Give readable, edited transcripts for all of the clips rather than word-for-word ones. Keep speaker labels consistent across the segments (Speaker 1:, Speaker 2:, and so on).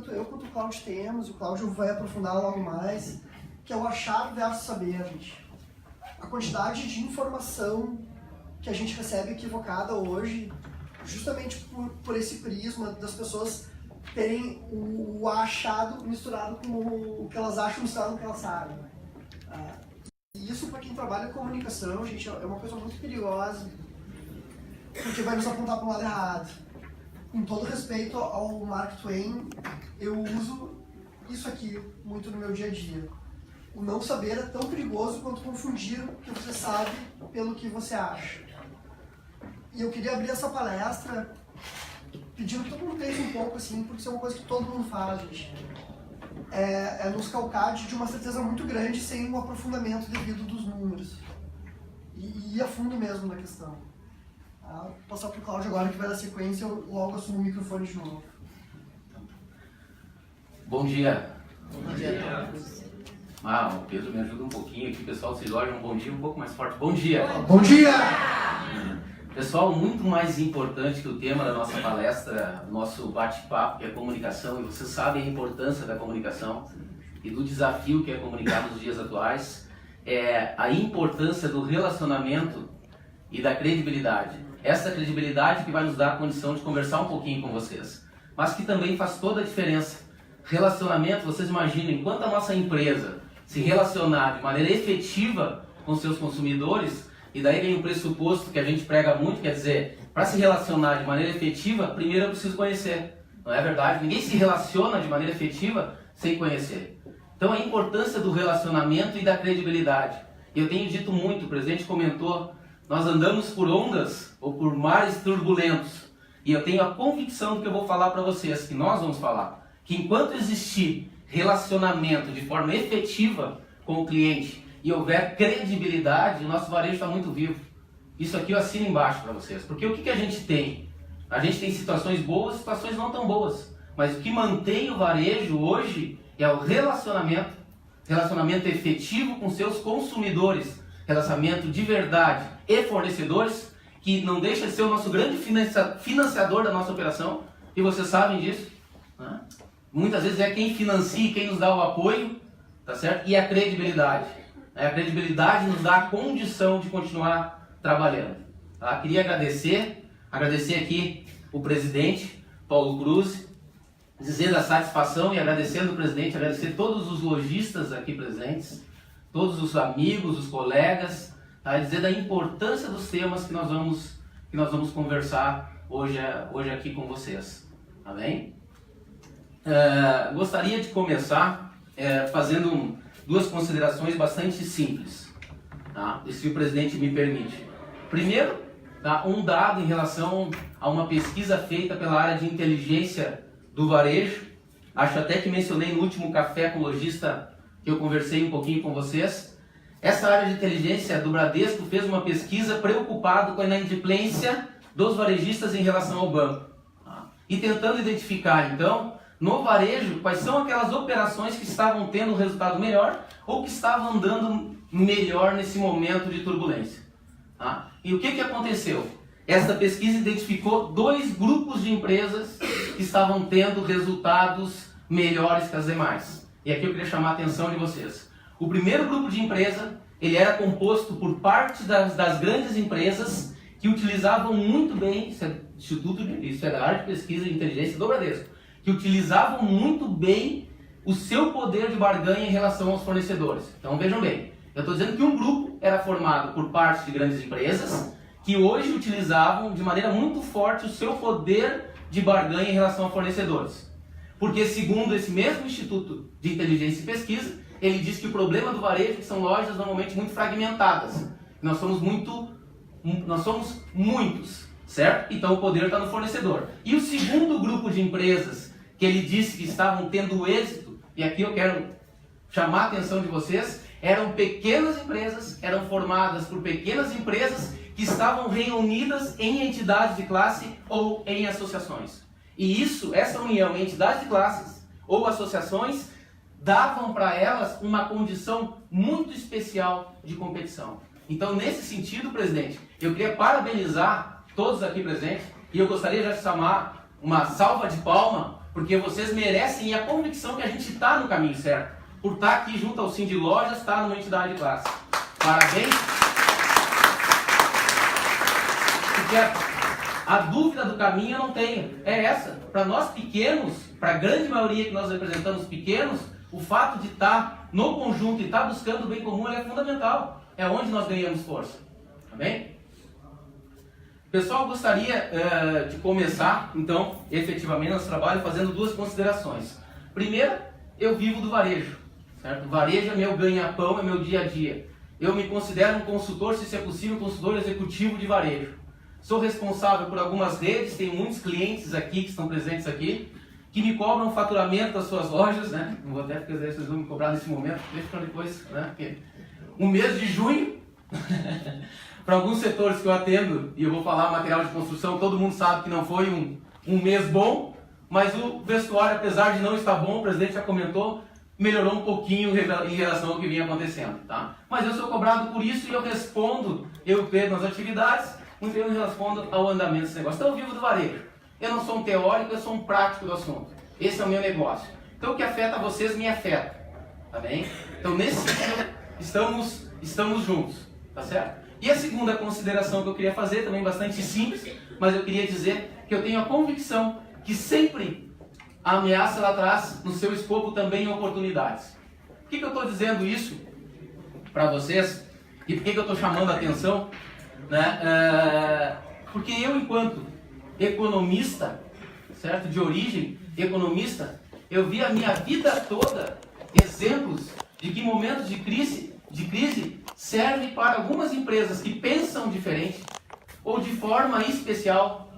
Speaker 1: Tanto eu quanto o Cláudio temos, o Cláudio vai aprofundar logo mais, que é o achar versus saber, gente. A quantidade de informação que a gente recebe equivocada hoje, justamente por esse prisma das pessoas terem o achado misturado com o que elas acham misturado com o que elas sabem. E isso, para quem trabalha com comunicação, gente, é uma coisa muito perigosa, porque vai nos apontar para o lado errado. Com todo respeito ao Mark Twain, eu uso isso aqui muito no meu dia a dia. O não saber é tão perigoso quanto confundir o que você sabe pelo que você acha. E eu queria abrir essa palestra pedindo que todo mundo pense um pouco, assim, porque isso é uma coisa que todo mundo faz, gente. É nos calcar de uma certeza muito grande sem um aprofundamento devido dos números. E ir a fundo mesmo na questão. Vou passar para o Cláudio agora, que vai dar sequência, eu logo assumo o microfone de novo.
Speaker 2: Bom dia.
Speaker 3: Bom dia a todos.
Speaker 2: O Pedro me ajuda um pouquinho aqui, pessoal. Vocês olham um bom dia um pouco mais forte. Bom dia!
Speaker 1: Bom dia!
Speaker 2: Pessoal, muito mais importante que o tema da nossa palestra, nosso bate-papo, que é comunicação, e vocês sabem a importância da comunicação e do desafio que é comunicar nos dias atuais, é a importância do relacionamento e da credibilidade. Essa credibilidade que vai nos dar a condição de conversar um pouquinho com vocês, mas que também faz toda a diferença. Relacionamento, vocês imaginam, enquanto a nossa empresa se relacionar de maneira efetiva com seus consumidores, e daí vem o pressuposto que a gente prega muito, quer dizer, para se relacionar de maneira efetiva, primeiro eu preciso conhecer. Não é verdade? Ninguém se relaciona de maneira efetiva sem conhecer. Então a importância do relacionamento e da credibilidade. Eu tenho dito muito, o presidente comentou, nós andamos por ondas ou por mares turbulentos. E eu tenho a convicção do que eu vou falar para vocês, que nós vamos falar, que enquanto existir relacionamento de forma efetiva com o cliente e houver credibilidade, o nosso varejo está muito vivo. Isso aqui eu assino embaixo para vocês. Porque o que a gente tem? A gente tem situações boas, situações não tão boas. Mas o que mantém o varejo hoje é o relacionamento. Relacionamento efetivo com seus consumidores. Relacionamento de verdade e fornecedores, que não deixa de ser o nosso grande financiador da nossa operação. E vocês sabem disso, né? Muitas vezes é quem financia, quem nos dá o apoio, tá certo? E a credibilidade. A credibilidade nos dá a condição de continuar trabalhando. Tá? Queria agradecer aqui o presidente Paulo Cruz, dizer da satisfação e agradecendo o presidente, agradecer todos os lojistas aqui presentes, todos os amigos, os colegas, tá? Dizer da importância dos temas que nós vamos conversar hoje aqui com vocês. Tá bem? Gostaria de começar fazendo duas considerações bastante simples, tá? Se o presidente me permite. Primeiro, tá, um dado em relação a uma pesquisa feita pela área de inteligência do varejo. Acho até que mencionei no último café com o lojista que eu conversei um pouquinho com vocês. Essa área de inteligência do Bradesco fez uma pesquisa preocupado com a inadimplência dos varejistas em relação ao banco, tá? E tentando identificar, então, no varejo, quais são aquelas operações que estavam tendo um resultado melhor ou que estavam andando melhor nesse momento de turbulência. Tá? E o que aconteceu? Esta pesquisa identificou dois grupos de empresas que estavam tendo resultados melhores que as demais. E aqui eu queria chamar a atenção de vocês. O primeiro grupo de empresa, ele era composto por parte das grandes empresas que utilizavam muito bem, isso é da área de pesquisa e inteligência do Bradesco, que utilizavam muito bem o seu poder de barganha em relação aos fornecedores. Então vejam bem, eu estou dizendo que um grupo era formado por parte de grandes empresas que hoje utilizavam de maneira muito forte o seu poder de barganha em relação a fornecedores. Porque segundo esse mesmo Instituto de Inteligência e Pesquisa, ele diz que o problema do varejo é que são lojas normalmente muito fragmentadas. Nós somos muitos, certo? Então o poder está no fornecedor. E o segundo grupo de empresas que ele disse que estavam tendo êxito, e aqui eu quero chamar a atenção de vocês, eram pequenas empresas, eram formadas por pequenas empresas que estavam reunidas em entidades de classe ou em associações. E essa união em entidades de classes ou associações davam para elas uma condição muito especial de competição. Então, nesse sentido, presidente, eu queria parabenizar todos aqui presentes e eu gostaria já de chamar uma salva de palma porque vocês merecem e a convicção que a gente está no caminho certo. Por estar aqui junto ao Cindy Lojas, está numa entidade de classe. Parabéns! Porque a dúvida do caminho eu não tenho. É essa. Para nós pequenos, para a grande maioria que nós representamos pequenos, o fato de estar no conjunto e estar buscando o bem comum é fundamental. É onde nós ganhamos força. Tá bem? Pessoal, gostaria de começar, então, efetivamente, nosso trabalho fazendo duas considerações. Primeira, eu vivo do varejo. Certo? O varejo é meu ganha-pão, é meu dia a dia. Eu me considero um consultor, se isso é possível, consultor executivo de varejo. Sou responsável por algumas redes, tenho muitos clientes aqui que estão presentes aqui, que me cobram o faturamento das suas lojas, né? Não vou até porque vocês vão me cobrar nesse momento, deixa para depois, né? Porque o mês de junho, para alguns setores que eu atendo, e eu vou falar material de construção, todo mundo sabe que não foi um mês bom, mas o vestuário, apesar de não estar bom, o presidente já comentou, melhorou um pouquinho em relação ao que vinha acontecendo, tá? Mas eu sou cobrado por isso e eu respondo, eu e o Pedro nas atividades, muito eu respondo ao andamento desse negócio. Então eu vivo do varejo. Eu não sou um teórico, eu sou um prático do assunto. Esse é o meu negócio. Então o que afeta vocês me afeta, tá bem? Então nesse sentido estamos juntos, tá certo? E a segunda consideração que eu queria fazer, também bastante simples, mas eu queria dizer que eu tenho a convicção que sempre a ameaça ela traz no seu escopo também oportunidades. Por que eu estou dizendo isso para vocês? E por que eu estou chamando a atenção? Né? Porque eu, enquanto economista, certo? De origem, economista, eu vi a minha vida toda exemplos de que momentos de crise servem para algumas empresas que pensam diferente ou de forma especial,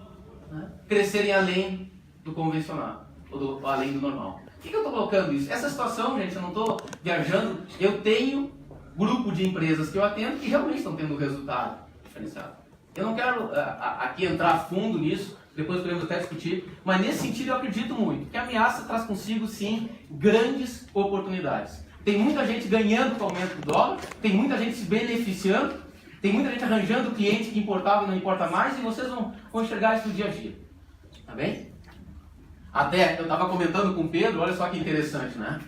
Speaker 2: né? Crescerem além do convencional, ou além do normal. Por que eu estou colocando isso? Essa situação, gente, eu não estou viajando, eu tenho grupo de empresas que eu atendo que realmente estão tendo resultado diferenciado. Eu não quero aqui entrar a fundo nisso, depois podemos até discutir, mas nesse sentido eu acredito muito que a ameaça traz consigo, sim, grandes oportunidades. Tem muita gente ganhando com o aumento do dólar, tem muita gente se beneficiando, tem muita gente arranjando cliente que importava e não importa mais, e vocês vão enxergar isso no dia a dia. Tá bem? Até, eu estava comentando com o Pedro, olha só que interessante, né?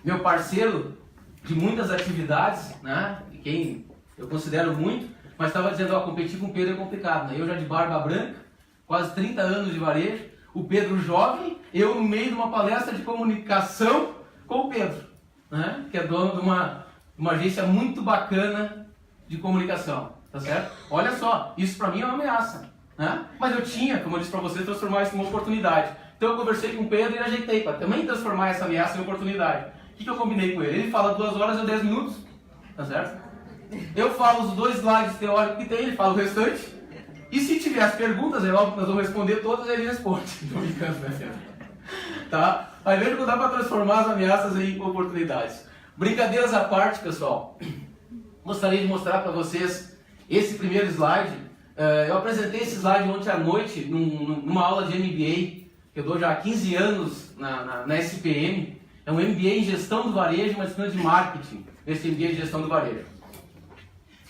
Speaker 2: Meu parceiro de muitas atividades, né? Quem eu considero muito, mas estava dizendo, ó, competir com o Pedro é complicado, né? Eu já de barba branca, quase 30 anos de varejo, o Pedro jovem, eu no meio de uma palestra de comunicação com o Pedro, né? Que é dono de uma agência muito bacana de comunicação, tá certo? Olha só, isso para mim é uma ameaça, né? Mas eu tinha, como eu disse para vocês, transformar isso em uma oportunidade. Então eu conversei com o Pedro e ajeitei para também transformar essa ameaça em oportunidade. O que eu combinei com ele? Ele fala 2 horas e 10 minutos, tá certo? Eu falo os 2 slides teóricos que tem, ele fala o restante. E se tiver as perguntas, é óbvio que nós vamos responder todas, ele responde. Estou brincando, né, Pedro? Tá? Aí veja que dá para transformar as ameaças em oportunidades. Brincadeiras à parte, pessoal. Gostaria de mostrar para vocês esse primeiro slide. Eu apresentei esse slide ontem à noite numa aula de MBA, que eu dou já há 15 anos na SPM. É um MBA em gestão do varejo, uma disciplina de marketing, esse MBA em gestão do varejo.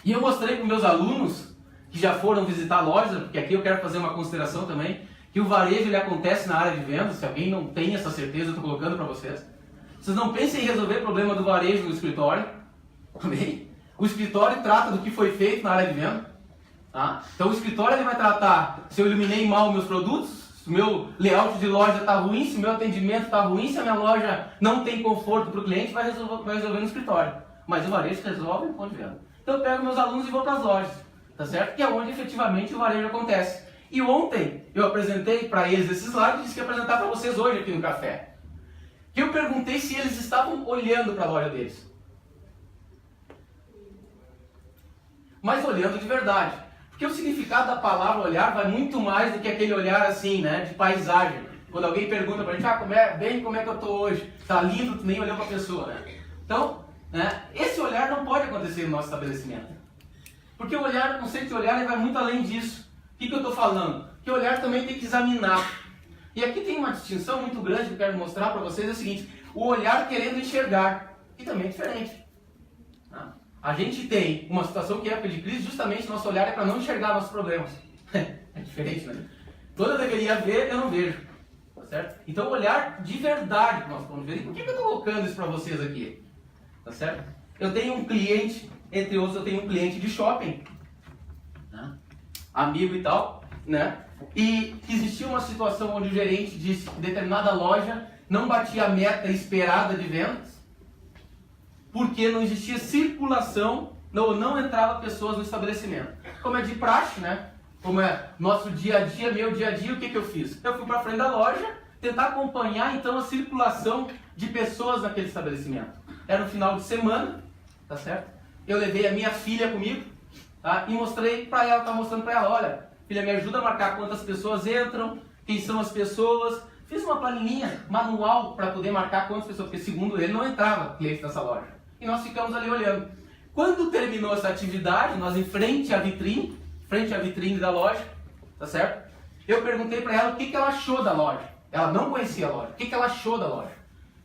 Speaker 2: E eu mostrei para meus alunos que já foram visitar a loja, porque aqui eu quero fazer uma consideração também, que o varejo ele acontece na área de vendas. Se alguém não tem essa certeza, eu estou colocando para vocês. Vocês não pensem em resolver o problema do varejo no escritório, também. O escritório trata do que foi feito na área de venda. Tá? Então o escritório ele vai tratar se eu iluminei mal meus produtos, se o meu layout de loja está ruim, se o meu atendimento está ruim, se a minha loja não tem conforto para o cliente, vai resolver no escritório. Mas o varejo resolve no ponto de venda. Então eu pego meus alunos e vou para as lojas, tá certo? Que é onde efetivamente o varejo acontece. E ontem eu apresentei para eles esse slide e disse que ia apresentar para vocês hoje aqui no café. Que eu perguntei se eles estavam olhando para a loja deles. Mas olhando de verdade. Porque o significado da palavra olhar vai muito mais do que aquele olhar assim, né, de paisagem. Quando alguém pergunta pra gente, como é que eu tô hoje? Tá lindo, tu nem olhou pra pessoa, né? Então, né, esse olhar não pode acontecer no nosso estabelecimento. Porque o olhar, o conceito de olhar, ele vai muito além disso. O que eu tô falando? Que o olhar também tem que examinar. E aqui tem uma distinção muito grande que eu quero mostrar pra vocês, é o seguinte, o olhar querendo enxergar, que também é diferente. A gente tem uma situação que é época de crise, justamente nosso olhar é para não enxergar nossos problemas. É diferente, né? Quando eu deveria ver, eu não vejo. Tá certo? Então, olhar de verdade para o nosso ponto de vista. Por que eu estou colocando isso para vocês aqui? Tá certo? Eu tenho um cliente, entre outros, eu tenho um cliente de shopping, né? Amigo e tal, né? E existia uma situação onde o gerente disse que determinada loja não batia a meta esperada de vendas, porque não existia circulação, não entrava pessoas no estabelecimento. Como é de praxe, né? Como é nosso dia a dia, meu dia a dia, o que eu fiz? Eu fui para frente da loja, tentar acompanhar então a circulação de pessoas naquele estabelecimento. Era no final de semana, tá certo? Eu levei a minha filha comigo, tá? E mostrei para ela, estava mostrando para ela, olha, filha, me ajuda a marcar quantas pessoas entram, quem são as pessoas. Fiz uma planilhinha manual para poder marcar quantas pessoas, porque segundo ele não entrava cliente nessa loja. E nós ficamos ali olhando. Quando terminou essa atividade, nós em frente à vitrine da loja, tá certo? Eu perguntei para ela o que ela achou da loja. Ela não conhecia a loja. O que ela achou da loja?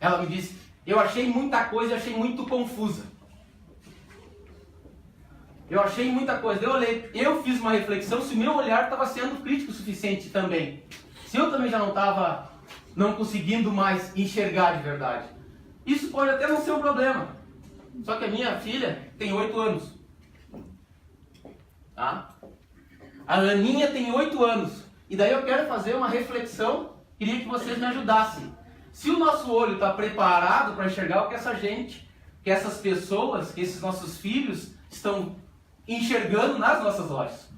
Speaker 2: Ela me disse, eu achei muita coisa e achei muito confusa. Eu achei muita coisa. Eu fiz uma reflexão se o meu olhar estava sendo crítico o suficiente também. Se eu também já não estava conseguindo mais enxergar de verdade. Isso pode até não ser um problema. Só que a minha filha tem 8 anos. Tá? A Aninha tem 8 anos. E daí eu quero fazer uma reflexão. Queria que vocês me ajudassem. Se o nosso olho está preparado para enxergar o que essa gente, que essas pessoas, que esses nossos filhos estão enxergando nas nossas lojas.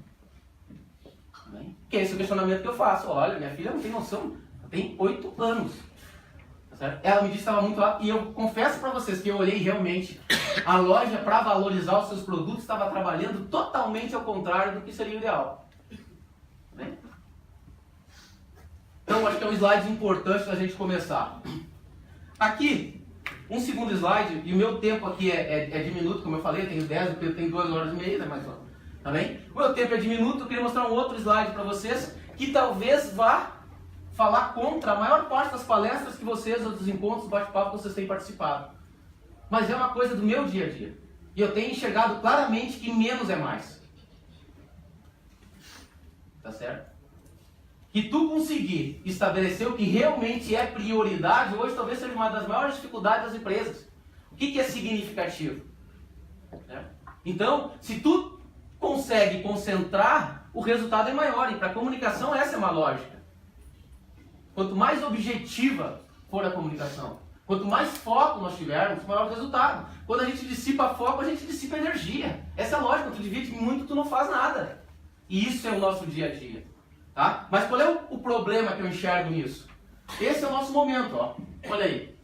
Speaker 2: Que esse é o questionamento que eu faço. Olha, minha filha não tem noção, tem 8 anos. Tá certo? Ela me disse que estava muito lá, e eu confesso para vocês que eu olhei realmente, a loja para valorizar os seus produtos estava trabalhando totalmente ao contrário do que seria o ideal. Bem? Então, acho que é um slide importante da gente começar. Aqui, um segundo slide, e o meu tempo aqui é diminuto, como eu falei, eu tenho 10, porque eu tenho 2 horas e meia, né, mais ou menos. Tá bem? O meu tempo é diminuto, eu queria mostrar um outro slide para vocês, que talvez vá falar contra a maior parte das palestras que vocês, ou dos encontros, bate-papo que vocês têm participado. Mas é uma coisa do meu dia a dia. E eu tenho enxergado claramente que menos é mais. Tá certo? Que tu conseguir estabelecer o que realmente é prioridade, hoje talvez seja uma das maiores dificuldades das empresas. O que é significativo? Então, se tu consegue concentrar, o resultado é maior. E para a comunicação essa é uma lógica. Quanto mais objetiva for a comunicação, quanto mais foco nós tivermos, maior o resultado. Quando a gente dissipa foco, a gente dissipa energia. Essa é a lógica. Tu divide muito, tu não faz nada. E isso é o nosso dia a dia. Tá? Mas qual é o problema que eu enxergo nisso? Esse é o nosso momento. Ó. Olha aí.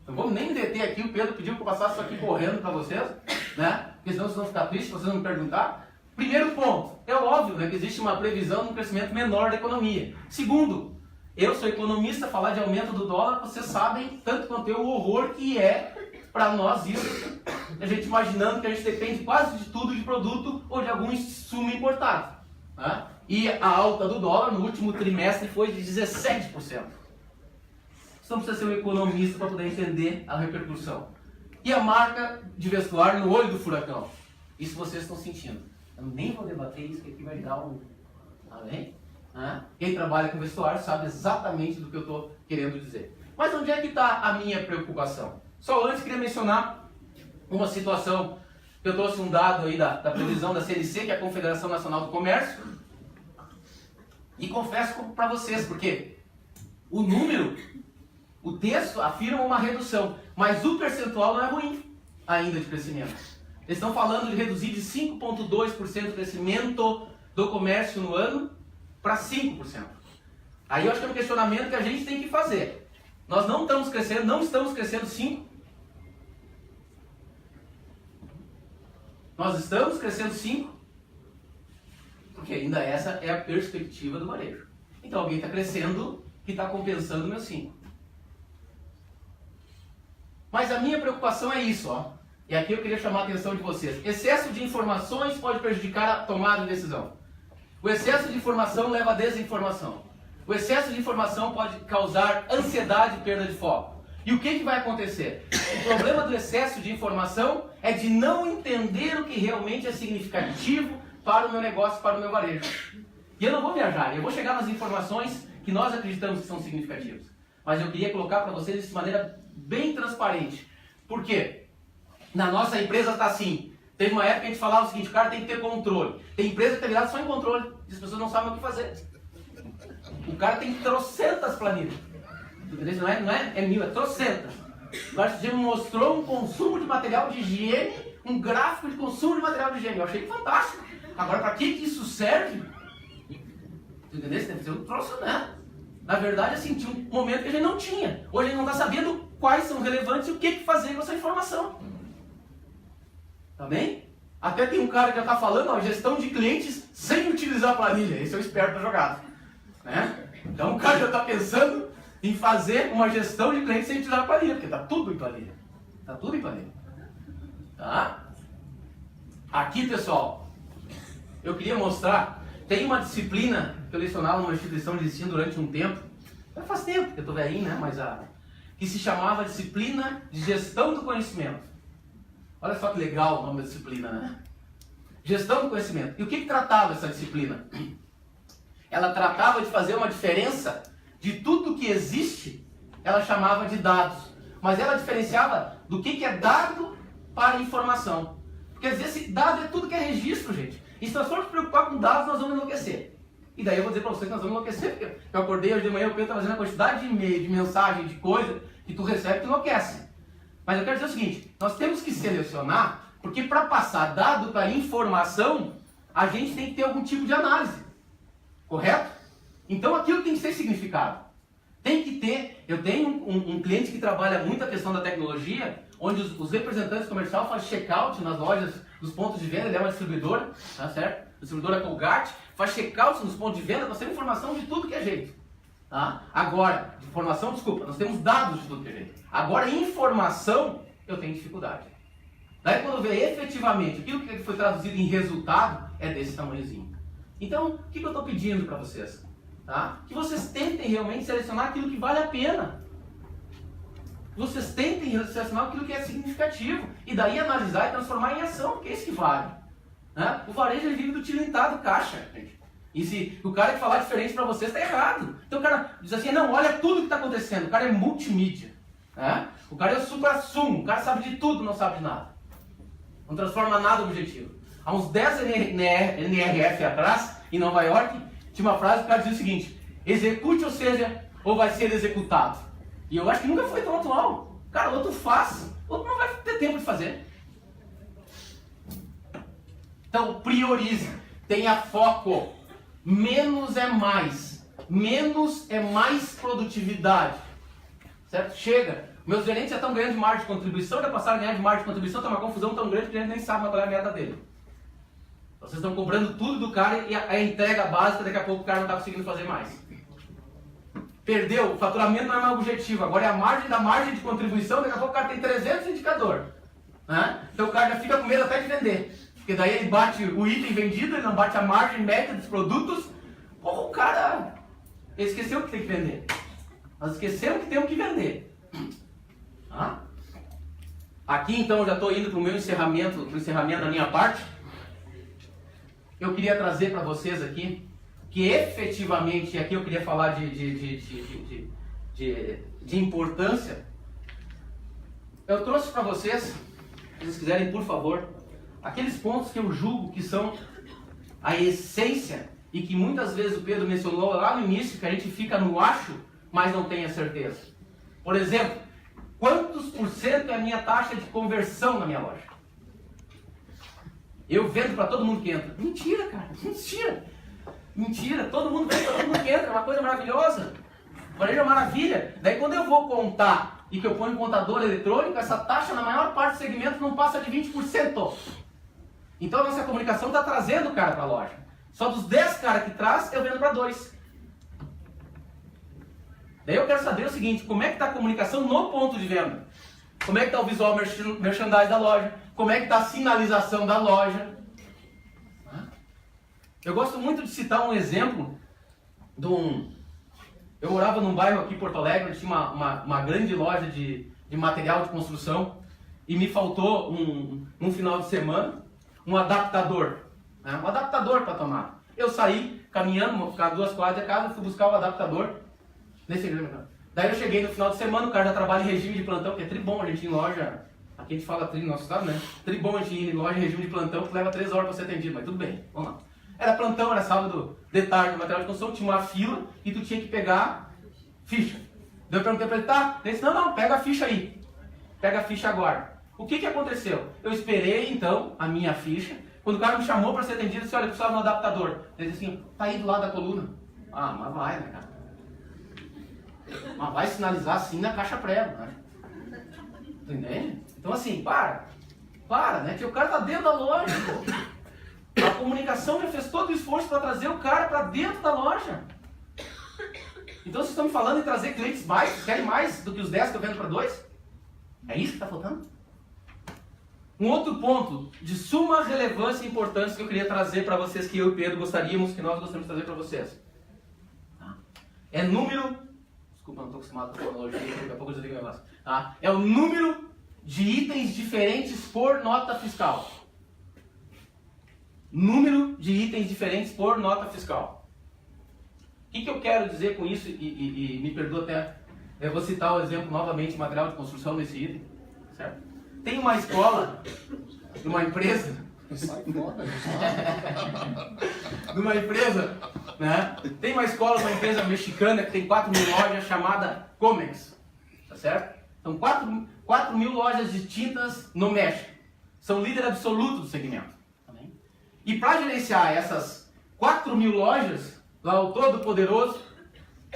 Speaker 2: Não vamos nem me deter aqui. O Pedro pediu que eu passasse isso aqui correndo para vocês, né? Porque senão vocês vão ficar tristes se vocês não me perguntar. Primeiro ponto. É óbvio, né, que existe uma previsão de um crescimento menor da economia. Segundo, eu sou economista, falar de aumento do dólar, vocês sabem tanto quanto eu o horror que é para nós isso. A gente imaginando que a gente depende quase de tudo de produto ou de algum insumo importado. Né? E a alta do dólar no último trimestre foi de 17%. Você não precisa ser um economista para poder entender a repercussão. E a marca de vestuário no olho do furacão. Isso vocês estão sentindo. Eu nem vou debater isso, que aqui vai dar um... Tá bem? Quem trabalha com vestuário sabe exatamente do que eu estou querendo dizer. Mas onde é que está a minha preocupação? Só antes queria mencionar uma situação que eu trouxe um dado aí da previsão da CNC, que é a Confederação Nacional do Comércio. E confesso para vocês, porque o número, o texto afirma uma redução, mas o percentual não é ruim ainda de crescimento. Eles estão falando de reduzir de 5,2% o crescimento do comércio no ano para 5%. Aí eu acho que é um questionamento que a gente tem que fazer. Nós não estamos crescendo 5%. Nós estamos crescendo 5%, porque ainda essa é a perspectiva do varejo. Então alguém está crescendo que está compensando o meu 5%. Mas a minha preocupação é isso, ó. E aqui eu queria chamar a atenção de vocês. Excesso de informações pode prejudicar a tomada de decisão. O excesso de informação leva à desinformação. O excesso de informação pode causar ansiedade e perda de foco. E o que vai acontecer? O problema do excesso de informação é de não entender o que realmente é significativo para o meu negócio, para o meu varejo. E eu não vou viajar, eu vou chegar nas informações que nós acreditamos que são significativos. Mas eu queria colocar para vocês isso de maneira bem transparente. Por quê? Na nossa empresa está assim. Teve uma época que a gente falava o seguinte, o cara tem que ter controle. Tem empresa que está virada só em controle. E as pessoas não sabem o que fazer. O cara tem trocentas planilhas. Entendeu? Não é mil, é trocentas. O cara já mostrou um consumo de material de higiene, um gráfico de consumo de material de higiene. Eu achei fantástico. Agora, para que isso serve? Entendeu? Deve ser um troço, né? Na verdade, assim, tinha um momento que a gente não tinha. Hoje a gente não está sabendo quais são relevantes e o que fazer com essa informação. Tá bem? Até tem um cara que já está falando, ó, gestão de clientes sem utilizar a planilha. Esse é o esperto da jogada. Né? Então o cara já está pensando em fazer uma gestão de clientes sem utilizar a planilha, porque está tudo em planilha. Está tudo em planilha. Tá? Aqui, pessoal, eu queria mostrar, tem uma disciplina que eu lecionava numa instituição de ensino durante um tempo, já faz tempo, porque eu estou velhinho, né? Mas que se chamava Disciplina de Gestão do Conhecimento. Olha só que legal o nome da disciplina, né? Gestão do Conhecimento. E o que tratava essa disciplina? Ela tratava de fazer uma diferença de tudo que existe, ela chamava de dados. Mas ela diferenciava do que é dado para informação. Porque às vezes dado é tudo que é registro, gente. E se nós formos preocupar com dados, nós vamos enlouquecer. E daí eu vou dizer para vocês que nós vamos enlouquecer, porque eu acordei hoje de manhã, eu penso fazendo a quantidade de e-mail, de mensagem, de coisa que tu recebe, tu enlouquece. Mas eu quero dizer o seguinte, nós temos que selecionar, porque para passar dado para informação, a gente tem que ter algum tipo de análise. Correto? Então aquilo tem que ser significado. Tem que ter, eu tenho um cliente que trabalha muito a questão da tecnologia, onde os representantes comerciais fazem check-out nas lojas dos pontos de venda, ele é uma distribuidora, tá certo? Distribuidora Colgate, faz check-out nos pontos de venda, nós temos informação de tudo que é jeito. Tá? Agora, informação, desculpa, nós temos dados de tudo que é jeito. Agora, informação, eu tenho dificuldade. Daí quando vê efetivamente aquilo que foi traduzido em resultado, é desse tamanhozinho. Então, o que eu estou pedindo para vocês? Tá? Que vocês tentem realmente selecionar aquilo que vale a pena. Vocês tentem selecionar aquilo que é significativo. E daí analisar e transformar em ação, porque é isso que vale. Né? O varejo ele vive do tilintado caixa, gente. E se o cara que falar diferente para vocês, está errado. Então o cara diz assim, não, olha tudo que está acontecendo. O cara é multimídia. Né? O cara é o supra-sumo. O cara sabe de tudo, não sabe de nada. Não transforma nada objetivo. Há uns 10 NRF atrás, em Nova York, tinha uma frase que o cara dizia o seguinte, execute, ou seja, ou vai ser executado. E eu acho que nunca foi tão atual. Cara, outro faz, outro não vai ter tempo de fazer. Então, priorize, tenha foco. Menos é mais. Menos é mais produtividade. Certo? Chega. Meus gerentes já estão ganhando de margem de contribuição, já passaram a ganhar de margem de contribuição, está uma confusão tão grande que a gente nem sabe qual é a meta dele. Vocês estão cobrando tudo do cara e a entrega básica, daqui a pouco o cara não está conseguindo fazer mais. Perdeu, o faturamento não é mais objetivo, agora é a margem da margem de contribuição, daqui a pouco o cara tem 300 indicadores. Né? Então o cara já fica com medo até de vender. Porque daí ele bate o item vendido, ele não bate a margem média dos produtos. Porra, o cara esqueceu que tem que vender. Nós esquecemos que temos que vender. Tá? Aqui então eu já estou indo para o meu encerramento, da minha parte. Eu queria trazer para vocês aqui que efetivamente, e aqui eu queria falar de importância, eu trouxe para vocês, se vocês quiserem, por favor, aqueles pontos que eu julgo que são a essência e que muitas vezes o Pedro mencionou lá no início, que a gente fica no acho, mas não tem a certeza. Por exemplo, quantos por cento é a minha taxa de conversão na minha loja? Eu vendo para todo mundo que entra. Mentira, cara. Mentira. Mentira. Todo mundo vende para todo mundo que entra. É uma coisa maravilhosa. O varejo é uma maravilha. Daí quando eu vou contar e que eu ponho um contador eletrônico, essa taxa na maior parte do segmento não passa de 20%. Então a nossa comunicação está trazendo o cara para a loja. Só dos 10 caras que traz, eu vendo para 2. Daí eu quero saber o seguinte, como é que está a comunicação no ponto de venda? Como é que está o visual merchandising da loja? Como é que está a sinalização da loja? Eu gosto muito de citar um exemplo de Eu morava num bairro aqui em Porto Alegre, onde tinha uma grande loja de material de construção e me faltou, num final de semana, um adaptador. Né? Um adaptador para tomar. Eu saí, caminhando, ficar 2 quadras de casa, fui buscar o adaptador nesse mercado. Daí eu cheguei no final de semana, o cara já trabalha em regime de plantão, que é tribom, a gente em loja, aqui a gente fala tri no nosso estado, né? Tribom a gente ir em loja em regime de plantão, que leva 3 horas para ser atendido, mas tudo bem, vamos lá. Era plantão, era sábado de tarde, no material de construção, tinha uma fila e tu tinha que pegar ficha. Daí eu perguntei para ele, tá? Ele disse, não, pega a ficha aí. Pega a ficha agora. O que aconteceu? Eu esperei, então, a minha ficha. Quando o cara me chamou para ser atendido, eu disse, olha, eu precisava de um adaptador. Ele disse assim, tá aí do lado da coluna. Ah, mas vai, né, cara? Mas vai sinalizar assim na caixa prego, né? Entende? Então assim, para, né? Que o cara tá dentro da loja, pô. A comunicação já fez todo o esforço para trazer o cara para dentro da loja. Então vocês estão me falando em trazer clientes mais, querem mais do que os 10 que eu vendo para 2? É isso que está faltando? Um outro ponto de suma relevância e importância que eu queria trazer para vocês, que eu e o Pedro gostaríamos, que nós gostaríamos de trazer para vocês. É número... Desculpa, não estou acostumado com a tecnologia, daqui a pouco eu desligo o negócio. Tá? É o número de itens diferentes por nota fiscal. Número de itens diferentes por nota fiscal. O que eu quero dizer com isso, e me perdoa até, eu vou citar o exemplo novamente, material de construção nesse item, certo? Tem uma escola, numa empresa, numa empresa, né? Tem uma escola, uma empresa mexicana que tem 4.000 lojas chamada Comex, tá certo? São 4.000 lojas de tintas no México. São líder absoluto do segmento. Tá bem? E para gerenciar essas 4.000 lojas, lá o todo-poderoso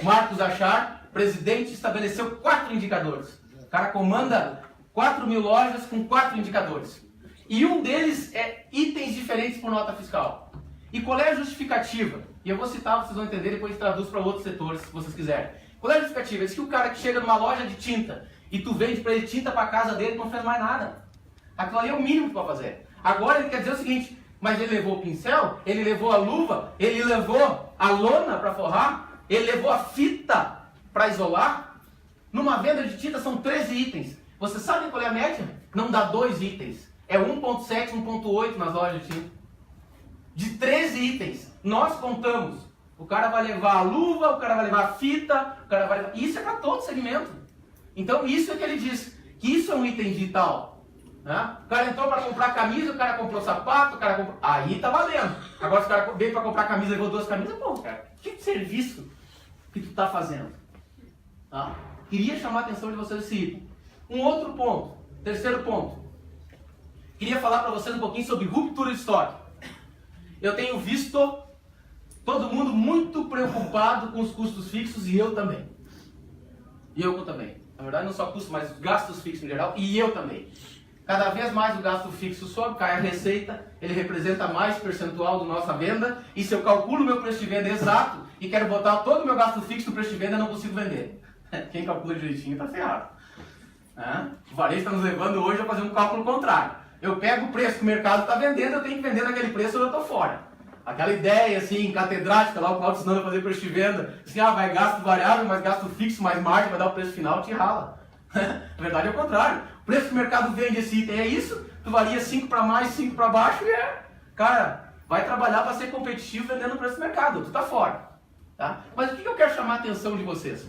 Speaker 2: Marcos Achar, presidente, estabeleceu 4 indicadores. O cara comanda 4.000 lojas com 4 indicadores. E um deles é itens diferentes por nota fiscal. E qual é a justificativa? E eu vou citar, vocês vão entender, depois traduz para outros setores, se vocês quiserem. Qual é a justificativa? Diz que o cara que chega numa loja de tinta e tu vende para ele tinta para casa dele, não fez mais nada. Aquilo ali é o mínimo que tu vai fazer. Agora ele quer dizer o seguinte, mas ele levou o pincel, ele levou a luva, ele levou a lona para forrar, ele levou a fita para isolar. Numa venda de tinta são 13 itens. Você sabe qual é a média? Não dá 2 itens. É 1.7, 1.8 nas lojas de tinta. De 13 itens, nós contamos. O cara vai levar a luva, o cara vai levar a fita, o cara vai levar... Isso é para todo segmento. Então isso é que ele diz, que isso é um item digital. Né? O cara entrou para comprar camisa, o cara comprou sapato, o cara comprou... Aí tá valendo. Agora se o cara veio para comprar camisa e levou 2 camisas, pô, cara, que serviço que tu tá fazendo? Tá? Queria chamar a atenção de vocês esse item. Um outro ponto, terceiro ponto. Queria falar para vocês um pouquinho sobre ruptura de estoque. Eu tenho visto todo mundo muito preocupado com os custos fixos e eu também. E eu também. Na verdade não só custos, mas os gastos fixos em geral e eu também. Cada vez mais o gasto fixo sobe, cai a receita, ele representa mais percentual da nossa venda e se eu calculo o meu preço de venda exato e quero botar todo o meu gasto fixo no preço de venda, eu não consigo vender. Quem calcula direitinho está ferrado. O varejo está nos levando hoje a fazer um cálculo contrário. Eu pego o preço que o mercado está vendendo, eu tenho que vender naquele preço ou eu estou fora. Aquela ideia assim, catedrática, lá o Claudio ensinando a fazer preço de venda, assim, vai gasto variável, mais gasto fixo, mais margem, vai dar o preço final, te rala. Na verdade é o contrário. O preço que o mercado vende esse item é isso, tu varia 5 para mais, 5 para baixo e cara, vai trabalhar para ser competitivo vendendo o preço do mercado, tu tá fora. Tá? Mas o que eu quero chamar a atenção de vocês?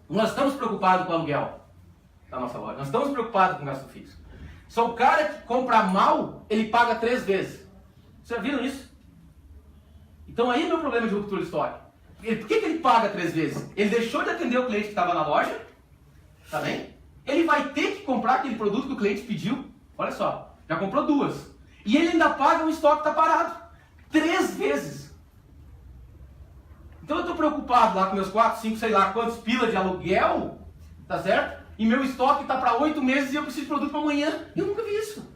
Speaker 2: Nós estamos preocupados com o aluguel da nossa loja, nós estamos preocupados com o gasto fixo. Só o cara que compra mal, ele paga 3 vezes. Vocês já viram isso? Então aí é o meu problema de ruptura de estoque. Por que ele paga 3 vezes? Ele deixou de atender o cliente que estava na loja, tá bem? Ele vai ter que comprar aquele produto que o cliente pediu. Olha só, já comprou 2. E ele ainda paga um estoque que está parado. 3 vezes. Então eu estou preocupado lá com meus 4, 5, sei lá quantos pilas de aluguel, tá certo? E meu estoque está para 8 meses e eu preciso de produto para amanhã. Eu nunca vi isso.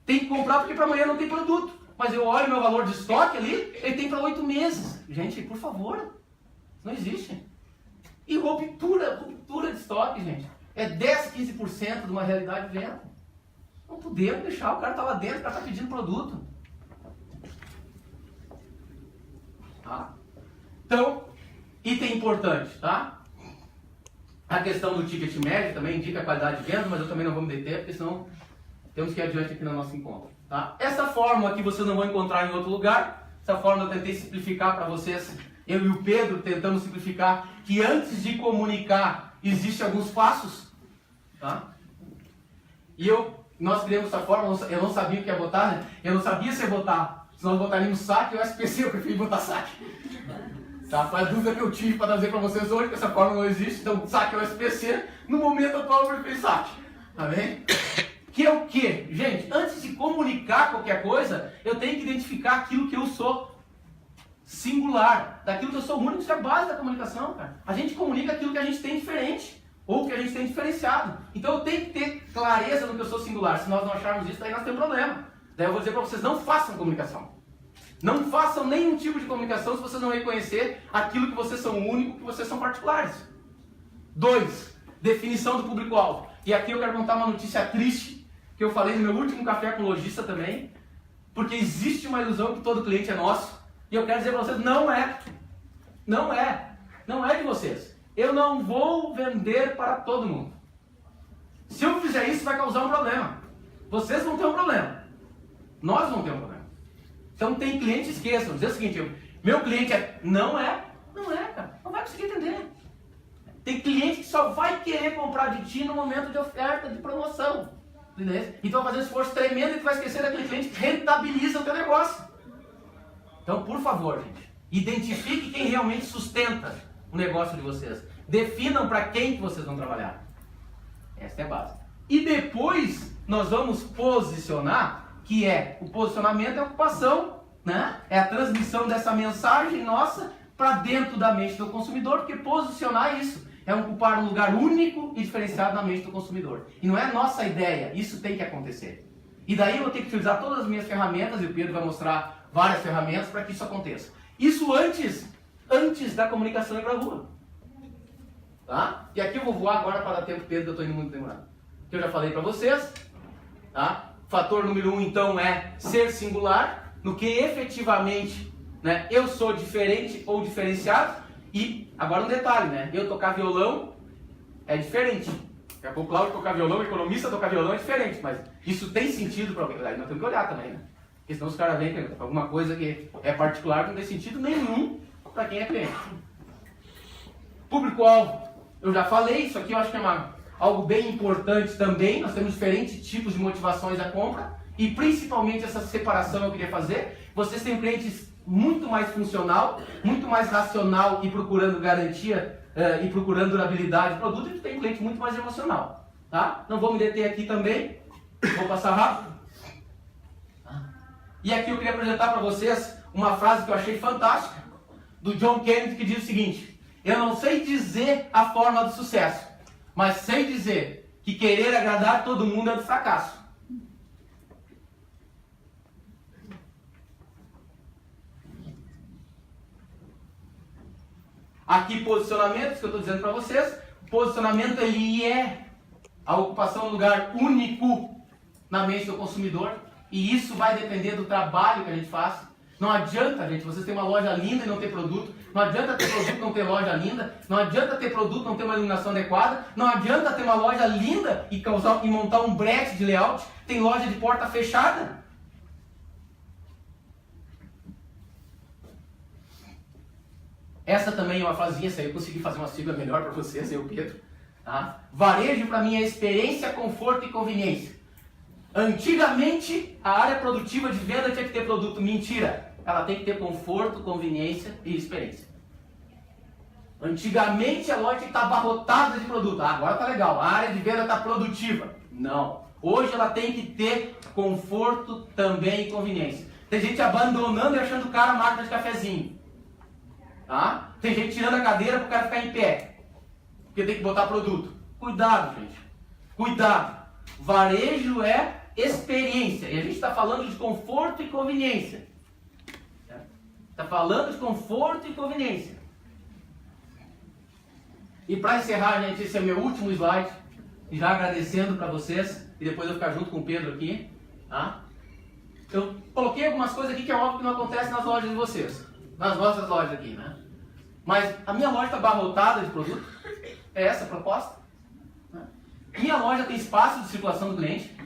Speaker 2: Tem que comprar porque para amanhã não tem produto. Mas eu olho meu valor de estoque ali, ele tem para 8 meses. Gente, por favor, isso não existe. E ruptura de estoque, gente, é 10, 15% de uma realidade de venda. Não podemos deixar, o cara tá lá dentro, o cara tá pedindo produto. Tá? Então, item importante, tá? A questão do ticket médio também indica a qualidade de venda, mas eu também não vou me deter, porque senão temos que ir adiante aqui no nosso encontro. Tá? Essa fórmula aqui vocês não vão encontrar em outro lugar. Essa fórmula eu tentei simplificar para vocês. Eu e o Pedro tentamos simplificar que antes de comunicar existem alguns passos. Tá? E nós criamos essa fórmula, eu não sabia o que ia botar, né? Eu não sabia se ia botar. Se nós botaríamos saque ou SPC, eu preferi botar saque. Tá? Foi a dúvida que eu tive para trazer para vocês hoje, que essa fórmula não existe, então saque ou SPC. No momento atual eu preferi saque. Tá bem? Que é o quê? Gente, antes de comunicar qualquer coisa, eu tenho que identificar aquilo que eu sou singular, daquilo que eu sou único. Isso é a base da comunicação, cara. A gente comunica aquilo que a gente tem diferente, ou que a gente tem diferenciado. Então eu tenho que ter clareza no que eu sou singular. Se nós não acharmos isso, daí nós temos problema. Daí eu vou dizer para vocês, não façam comunicação. Não façam nenhum tipo de comunicação se vocês não reconhecer aquilo que vocês são único, que vocês são particulares. 2. Definição do público-alvo. E aqui eu quero contar uma notícia triste, que eu falei no meu último café com o lojista também, porque existe uma ilusão que todo cliente é nosso, e eu quero dizer para vocês, não é de vocês. Eu não vou vender para todo mundo. Se eu fizer isso, vai causar um problema. Vocês vão ter um problema. Nós vamos ter um problema. Então tem cliente, esqueçam, dizer o seguinte, meu cliente não é, cara, não vai conseguir entender. Tem cliente que só vai querer comprar de ti no momento de oferta, de promoção. Entendeu? Então vai fazer um esforço tremendo e tu vai esquecer daquele cliente que rentabiliza o teu negócio. Então, por favor, gente, identifique quem realmente sustenta o negócio de vocês. Definam para quem que vocês vão trabalhar. Essa é a base. E depois nós vamos posicionar, que é o posicionamento é a ocupação, né? É a transmissão dessa mensagem nossa para dentro da mente do consumidor, porque posicionar é isso. É ocupar um lugar único e diferenciado na mente do consumidor. E não é nossa ideia, isso tem que acontecer. E daí eu vou ter que utilizar todas as minhas ferramentas, e o Pedro vai mostrar várias ferramentas para que isso aconteça. Isso antes da comunicação ir para a rua. Tá? E aqui eu vou voar agora para dar tempo, Pedro, que eu estou indo muito demorado. Que eu já falei para vocês. Tá? Fator número 1, então, é ser singular, no que efetivamente, né, eu sou diferente ou diferenciado. E agora um detalhe, né? Eu tocar violão é diferente. Daqui a pouco o Cláudio tocar violão, o economista tocar violão é diferente, mas isso tem sentido para alguém. Aí nós temos que olhar também, né? Porque senão os caras veem que alguma coisa que é particular que não tem sentido nenhum para quem é cliente. Público-alvo, eu já falei, isso aqui eu acho que é algo bem importante também. Nós temos diferentes tipos de motivações à compra e principalmente essa separação eu queria fazer. Vocês têm clientes muito mais funcional, muito mais racional e procurando garantia e procurando durabilidade do produto, e tem cliente muito mais emocional. Tá? Não vou me deter aqui também, vou passar rápido. E aqui eu queria apresentar para vocês uma frase que eu achei fantástica, do John Kennedy, que diz o seguinte: eu não sei dizer a fórmula do sucesso, mas sei dizer que querer agradar todo mundo é do fracasso. Aqui posicionamentos que eu estou dizendo para vocês. Posicionamento ele é a ocupação de um lugar único na mente do consumidor. E isso vai depender do trabalho que a gente faz. Não adianta, gente, vocês terem uma loja linda e não ter produto. Não adianta ter produto e não ter loja linda. Não adianta ter produto e não ter uma iluminação adequada. Não adianta ter uma loja linda e montar um brete de layout. Tem loja de porta fechada. Essa também é uma frasinha, se aí eu consegui fazer uma sigla melhor para vocês, eu, Pedro. Tá? Varejo para mim é experiência, conforto e conveniência. Antigamente, a área produtiva de venda tinha que ter produto. Mentira! Ela tem que ter conforto, conveniência e experiência. Antigamente, a loja tinha que estar abarrotada de produto. Agora está legal, a área de venda está produtiva. Não. Hoje ela tem que ter conforto também e conveniência. Tem gente abandonando e achando o cara a máquina de cafezinho. Tá? Tem gente tirando a cadeira para o cara ficar em pé, porque tem que botar produto. Cuidado, gente. Cuidado. Varejo é experiência. E a gente está falando de conforto e conveniência. Está falando de conforto e conveniência. E para encerrar, gente, esse é o meu último slide. Já agradecendo para vocês. E depois eu ficar junto com o Pedro aqui. Tá? Eu coloquei algumas coisas aqui que é óbvio que não acontece nas lojas de vocês. Nas nossas lojas aqui, né? Mas a minha loja está abarrotada de produto. É essa a proposta. Minha loja tem espaço de circulação do cliente.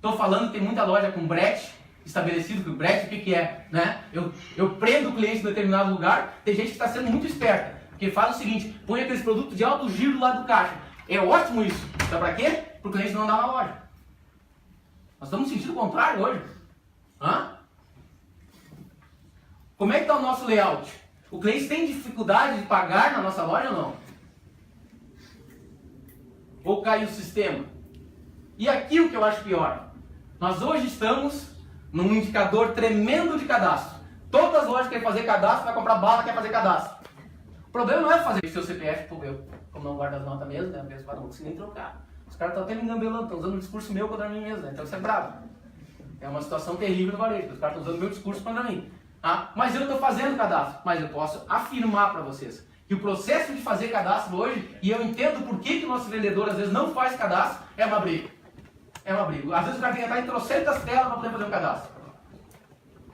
Speaker 2: Estou falando que tem muita loja com brete estabelecido, que o brete o que é? Né? Eu prendo o cliente em determinado lugar, tem gente que está sendo muito esperta, porque faz o seguinte, põe aqueles produtos de alto giro do lado do caixa. É ótimo isso. Sabe para quê? Para o cliente não andar na loja. Nós estamos no sentido contrário hoje. Hã? Como é que está o nosso layout? O cliente tem dificuldade de pagar na nossa loja ou não? Ou cai o sistema? E aqui o que eu acho pior. Nós hoje estamos num indicador tremendo de cadastro. Todas as lojas querem fazer cadastro, vai comprar bala, quer fazer cadastro. O problema não é fazer seu CPF, eu, como não guardo as notas mesmo, né? Eu não consigo nem trocar. Os caras estão até me engambelando, estão usando o discurso meu contra mim mesmo, né? Então isso é bravo. É uma situação terrível no varejo, os caras estão usando o meu discurso contra mim. Ah, mas eu estou fazendo cadastro, mas eu posso afirmar para vocês que o processo de fazer cadastro hoje, e eu entendo por que o nosso vendedor às vezes não faz cadastro, é uma briga. É uma briga. Às vezes o cara tem que entrar em trocentas telas para poder fazer um cadastro.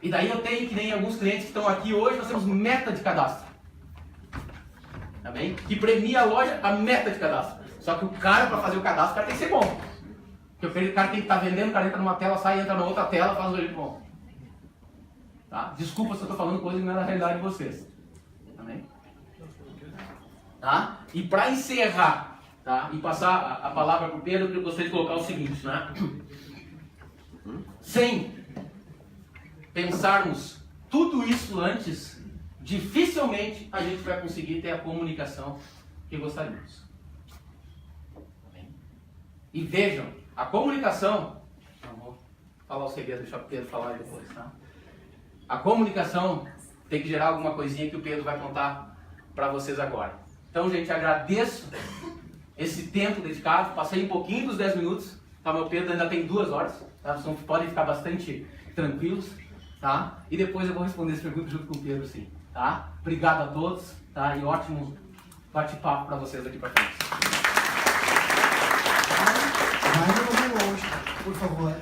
Speaker 2: E daí eu tenho, que nem alguns clientes que estão aqui hoje, nós temos meta de cadastro. Tá bem? Que premia a loja a meta de cadastro. Só que o cara, para fazer o cadastro, o cara tem que ser bom. Porque o cara tem que estar vendendo, o cara entra numa tela, sai, entra na outra tela, faz o jeito bom. Tá? Desculpa se eu estou falando coisa que não é na realidade de vocês. Tá bem? Tá? E para encerrar, tá? E passar a palavra para o Pedro, eu gostaria de colocar o seguinte, né? Sem pensarmos tudo isso antes, dificilmente a gente vai conseguir ter a comunicação que gostaríamos. E vejam, a comunicação, vou falar o segredo, deixa o Pedro falar depois, tá? A comunicação tem que gerar alguma coisinha que o Pedro vai contar para vocês agora. Então, gente, agradeço esse tempo dedicado, passei um pouquinho dos 10 minutos, tá? Meu Pedro ainda tem 2 horas, tá? Vocês podem ficar bastante tranquilos, tá? E depois eu vou responder essa pergunta junto com o Pedro, sim, tá? Obrigado a todos, tá? E ótimo bate-papo para vocês aqui para frente.
Speaker 1: Vai longe, por favor.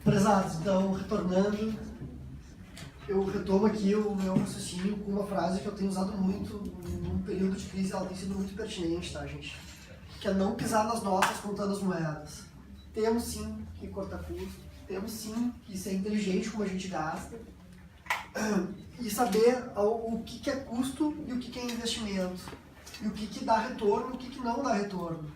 Speaker 1: Prezados, então, retornando, eu retomo aqui o meu raciocínio com uma frase que eu tenho usado muito num período de crise, ela tem sido muito pertinente, tá, gente? Que é não pisar nas notas contando as moedas. Temos sim que cortar custo, temos sim que ser inteligente como a gente gasta e saber o que é custo e o que é investimento, e o que dá retorno e o que não dá retorno.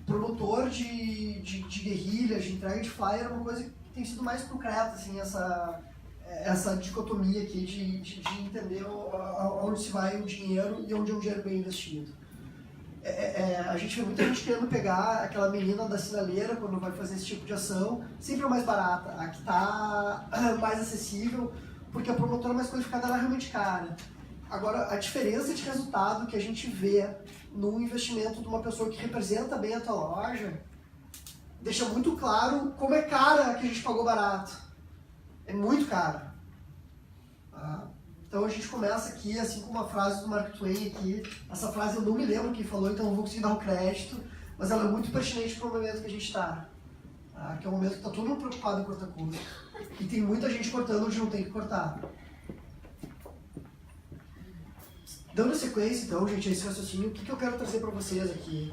Speaker 1: Promotor de guerrilha, de entrega de flyer é uma coisa que tem sido mais concreta, assim, essa dicotomia aqui de entender onde se vai o dinheiro e onde é um dinheiro bem investido. A gente vê muita gente querendo pegar aquela menina da sinaleira quando vai fazer esse tipo de ação, sempre é mais barata, a que está mais acessível, porque a promotora mais qualificada ela é realmente cara. Agora, a diferença de resultado que a gente vê no investimento de uma pessoa que representa bem a tua loja, deixa muito claro como é cara que a gente pagou barato. É muito caro. Tá? Então a gente começa aqui, assim com uma frase do Mark Twain aqui. Essa frase eu não me lembro quem falou, então não vou conseguir dar o crédito, mas ela é muito pertinente para o momento que a gente está. Tá? Que é um momento que está todo mundo preocupado em cortar custo. E tem muita gente cortando onde não tem que cortar. Dando sequência, então, gente, a esse raciocínio, o que eu quero trazer para vocês aqui?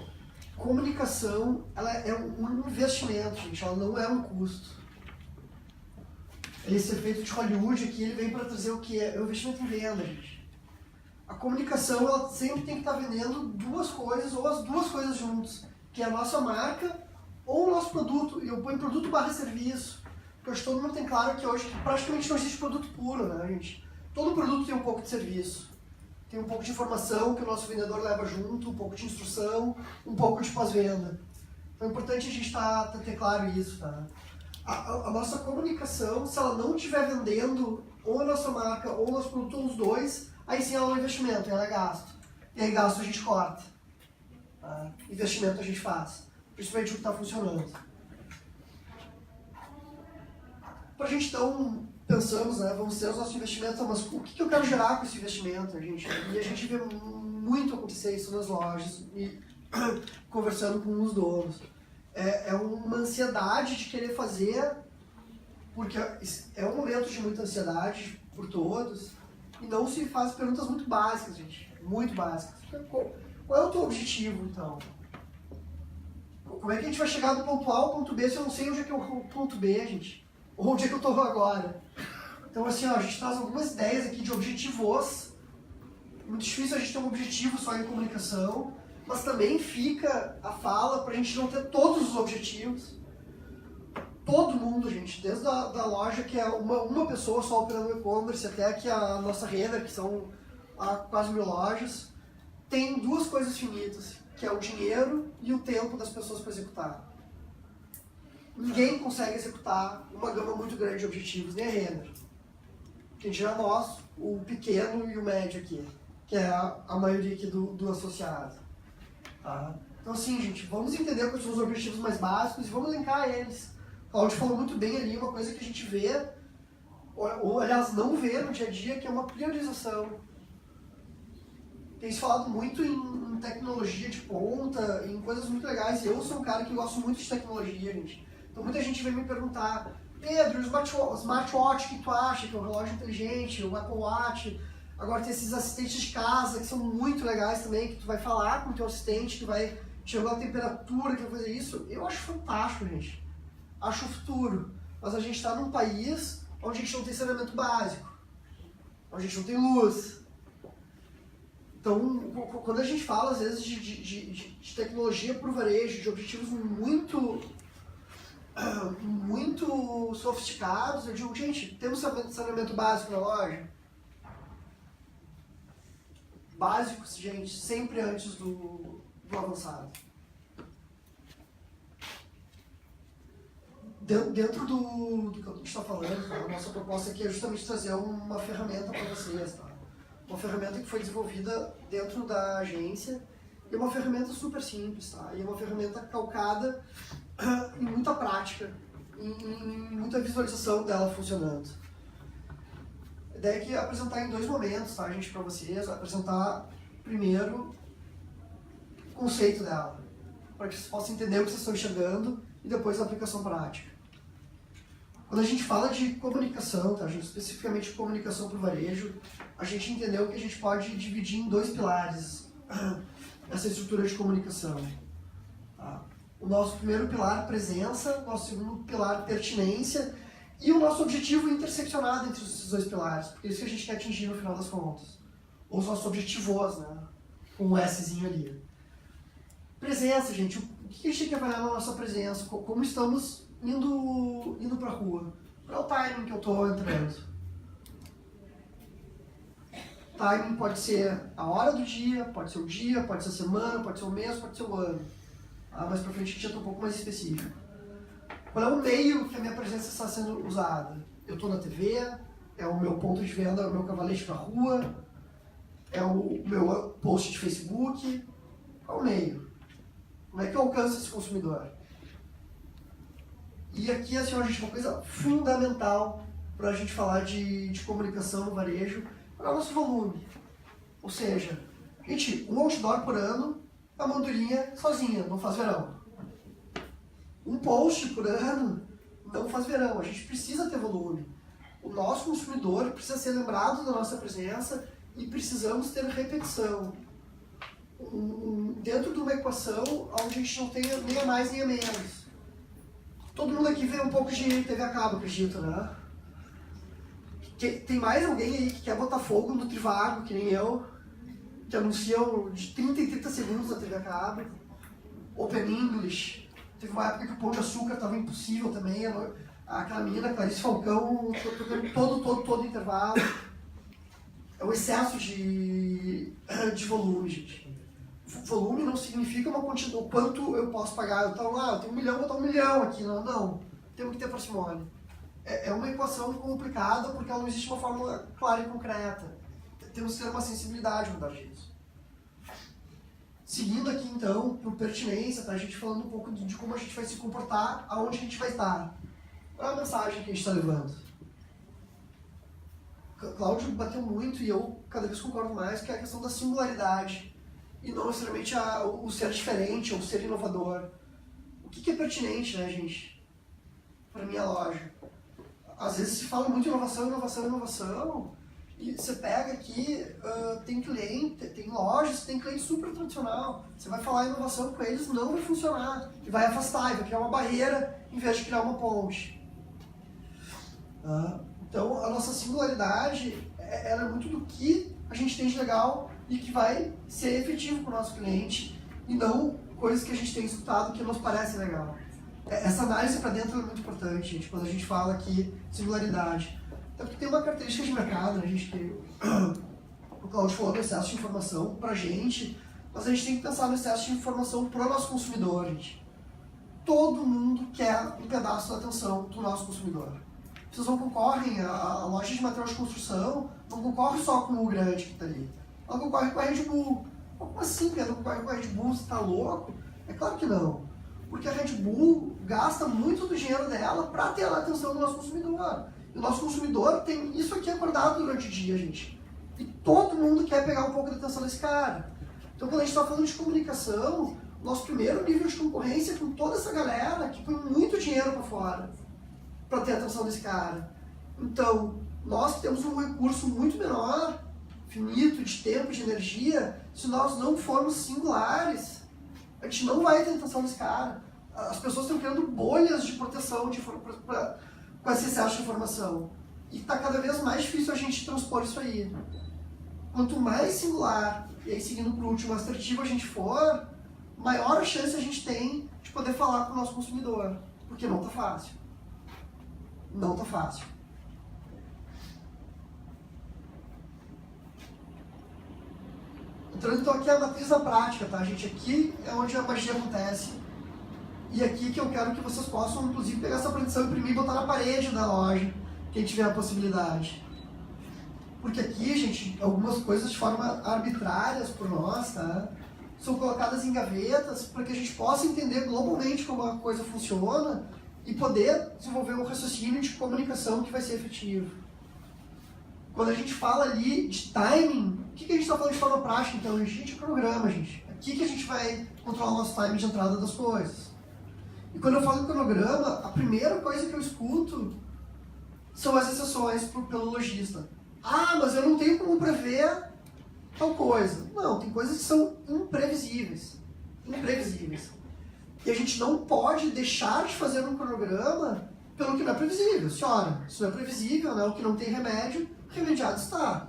Speaker 1: Comunicação, ela é um investimento, gente, ela não é um custo. Esse efeito de Hollywood aqui, ele vem para trazer o que? É o investimento em venda, gente. A comunicação, ela sempre tem que estar vendendo 2 coisas, ou as 2 coisas juntas, que é a nossa marca ou o nosso produto. E eu ponho produto / serviço, porque acho que todo mundo tem claro que hoje praticamente não existe produto puro, né, gente? Todo produto tem um pouco de serviço. Tem um pouco de informação que o nosso vendedor leva junto, um pouco de instrução, um pouco de pós-venda. Então é importante a gente ter claro isso, tá? A nossa comunicação, se ela não estiver vendendo ou a nossa marca ou o nosso produto, ou os 2, aí sim ela é um investimento, ela é gasto. E aí gasto a gente corta. Tá? Investimento a gente faz. Principalmente o que está funcionando. Pra gente então... Pensamos, né, vamos ter os nossos investimentos, mas o que eu quero gerar com esse investimento, gente? E a gente vê muito acontecer isso nas lojas e conversando com os donos. É uma ansiedade de querer fazer, porque é um momento de muita ansiedade por todos, e não se faz perguntas muito básicas, gente, muito básicas. Qual é o teu objetivo, então? Como é que a gente vai chegar do ponto A ao ponto B se eu não sei onde é que é o ponto B, gente? Ou onde é que eu estou agora? Então, assim, ó, a gente traz algumas ideias aqui de objetivos. Muito difícil a gente ter um objetivo só em comunicação, mas também fica a fala para a gente não ter todos os objetivos. Todo mundo, gente, desde a loja que é uma pessoa só operando e-commerce até aqui a nossa rede, que são quase 1000 lojas, tem duas coisas finitas, que é o dinheiro e o tempo das pessoas para executar. Ninguém consegue executar uma gama muito grande de objetivos, nem a Renner. Quem dirá nós, o pequeno e o médio aqui, que é a maioria aqui do associado. Tá? Então assim, gente, vamos entender quais são os objetivos mais básicos e vamos linkar eles. O Claudio falou muito bem ali, uma coisa que a gente vê, ou aliás não vê no dia a dia, que é uma priorização. Tem se falado muito em tecnologia de ponta, em coisas muito legais. Eu sou um cara que gosto muito de tecnologia, gente. Então muita gente vem me perguntar, Pedro, o smartwatch que tu acha, que é um relógio inteligente, o Apple Watch, agora tem esses assistentes de casa que são muito legais também, que tu vai falar com o teu assistente, que vai te jogar a temperatura, que vai fazer isso. Eu acho fantástico, gente. Acho o futuro. Mas a gente está num país onde a gente não tem saneamento básico, onde a gente não tem luz. Então, quando a gente fala, às vezes, de tecnologia para o varejo, de objetivos muito sofisticados, eu digo, gente, temos saneamento básico na loja? Básicos, gente, sempre antes do avançado. Dentro do que a gente está falando, tá? A nossa proposta aqui é justamente trazer uma ferramenta para vocês, tá? Uma ferramenta que foi desenvolvida dentro da agência e é uma ferramenta super simples, tá? E é uma ferramenta calcada em muita prática, em muita visualização dela funcionando. A ideia é que apresentar em 2 momentos, tá, gente, para vocês. Apresentar primeiro o conceito dela, para que vocês possam entender o que vocês estão enxergando e depois a aplicação prática. Quando a gente fala de comunicação, tá, gente, especificamente de comunicação para o varejo, a gente entendeu que a gente pode dividir em 2 pilares essa estrutura de comunicação. Tá? O nosso primeiro pilar, presença, o nosso segundo pilar, pertinência, e o nosso objetivo interseccionado entre esses 2 pilares, porque é isso que a gente quer atingir no final das contas. Ou os nossos objetivos, né? Com um Szinho ali. Presença, gente, o que a gente quer avaliar na nossa presença? Como estamos indo para a rua? Qual é o timing que eu estou entrando? Timing pode ser a hora do dia, pode ser a semana, pode ser o mês, pode ser o ano. Mais pra frente a gente entra um pouco mais específico. Qual é o meio que a minha presença está sendo usada? Eu estou na TV, é o meu ponto de venda, é o meu cavalete para a rua, é o meu post de Facebook. Qual é o meio? Como é que eu alcanço esse consumidor? E aqui, assim, gente, uma coisa fundamental para a gente falar de comunicação no varejo é o nosso volume. Ou seja, gente, um outdoor por ano, a mandurinha sozinha, não faz verão. Um post por ano não faz verão, a gente precisa ter volume. O nosso consumidor precisa ser lembrado da nossa presença e precisamos ter repetição. Dentro de uma equação onde a gente não tenha nem a mais nem a menos. Todo mundo aqui vê um pouco de TV a cabo, acredito, né? Tem mais alguém aí que quer botar fogo no Trivago, que nem eu, que anunciam de 30 em 30 segundos na TV a cabo. Open English. Teve uma época que o Pão de Açúcar estava impossível também. Aquela menina, Clarice Falcão, tocando todo intervalo. É um excesso de volume, gente. Volume não significa uma quantidade, o quanto eu posso pagar. Então, eu tenho 1 milhão, vou botar 1 milhão aqui. Não. Temos que ter parcimônia. É uma equação complicada porque ela não existe uma fórmula clara e concreta. Temos que ter uma sensibilidade no dar disso. Seguindo aqui, então, para o pertinência, tá? A gente falando um pouco de como a gente vai se comportar, aonde a gente vai estar. Qual é a mensagem que a gente está levando? Cláudio bateu muito e eu cada vez concordo mais, que é a questão da singularidade. E não necessariamente o ser diferente ou o ser inovador. O que é pertinente, né, gente? Para minha loja. Às vezes se fala muito inovação. E você pega aqui, tem cliente, tem lojas, tem cliente super tradicional. Você vai falar inovação com eles, não vai funcionar. E vai afastar, e vai criar uma barreira em vez de criar uma ponte. Então, a nossa singularidade ela é muito do que a gente tem de legal e que vai ser efetivo para o nosso cliente e não coisas que a gente tem escutado que nos parece legal. Essa análise para dentro é muito importante, gente, quando a gente fala aqui singularidade. Até porque tem uma característica de mercado, né, gente, que o Claudio falou do excesso de informação para a gente, mas a gente tem que pensar no excesso de informação para o nosso consumidor, gente. Todo mundo quer um pedaço da atenção do nosso consumidor. Vocês não concorrem, a loja de material de construção não concorre só com o grande que está ali. Ela concorre com a Red Bull. Como assim, Pedro? Concorre com a Red Bull? Você está louco? É claro que não. Porque a Red Bull gasta muito do dinheiro dela para ter a atenção do nosso consumidor. E o nosso consumidor tem isso aqui acordado durante o dia, gente. E todo mundo quer pegar um pouco da atenção desse cara. Então, quando a gente está falando de comunicação, nosso primeiro nível de concorrência é com toda essa galera que põe muito dinheiro para fora para ter a atenção desse cara. Então, nós temos um recurso muito menor, finito, de tempo, de energia, se nós não formos singulares, a gente não vai ter a atenção desse cara. As pessoas estão criando bolhas de proteção com esse excesso de informação. E está cada vez mais difícil a gente transpor isso aí. Quanto mais singular, e aí seguindo para o último, assertivo a gente for, maior a chance a gente tem de poder falar com o nosso consumidor. Porque não está fácil. Não está fácil. Entrando então aqui a matriz da prática, tá, gente? Aqui é onde a magia acontece. E aqui que eu quero que vocês possam, inclusive, pegar essa apresentação, imprimir e botar na parede da loja, quem tiver a possibilidade. Porque aqui, gente, algumas coisas de forma arbitrárias por nós, tá? São colocadas em gavetas para que a gente possa entender globalmente como a coisa funciona e poder desenvolver um raciocínio de comunicação que vai ser efetivo. Quando a gente fala ali de timing, o que a gente está falando de forma prática, então? A gente cronograma, gente. Aqui que a gente vai controlar o nosso timing de entrada das coisas. E quando eu falo em cronograma, a primeira coisa que eu escuto são as exceções pelo lojista. Ah, mas eu não tenho como prever tal coisa. Não, tem coisas que são imprevisíveis. Imprevisíveis. E a gente não pode deixar de fazer um cronograma pelo que não é previsível. Senhora, isso não é previsível, né? O que não tem remédio, remediado está.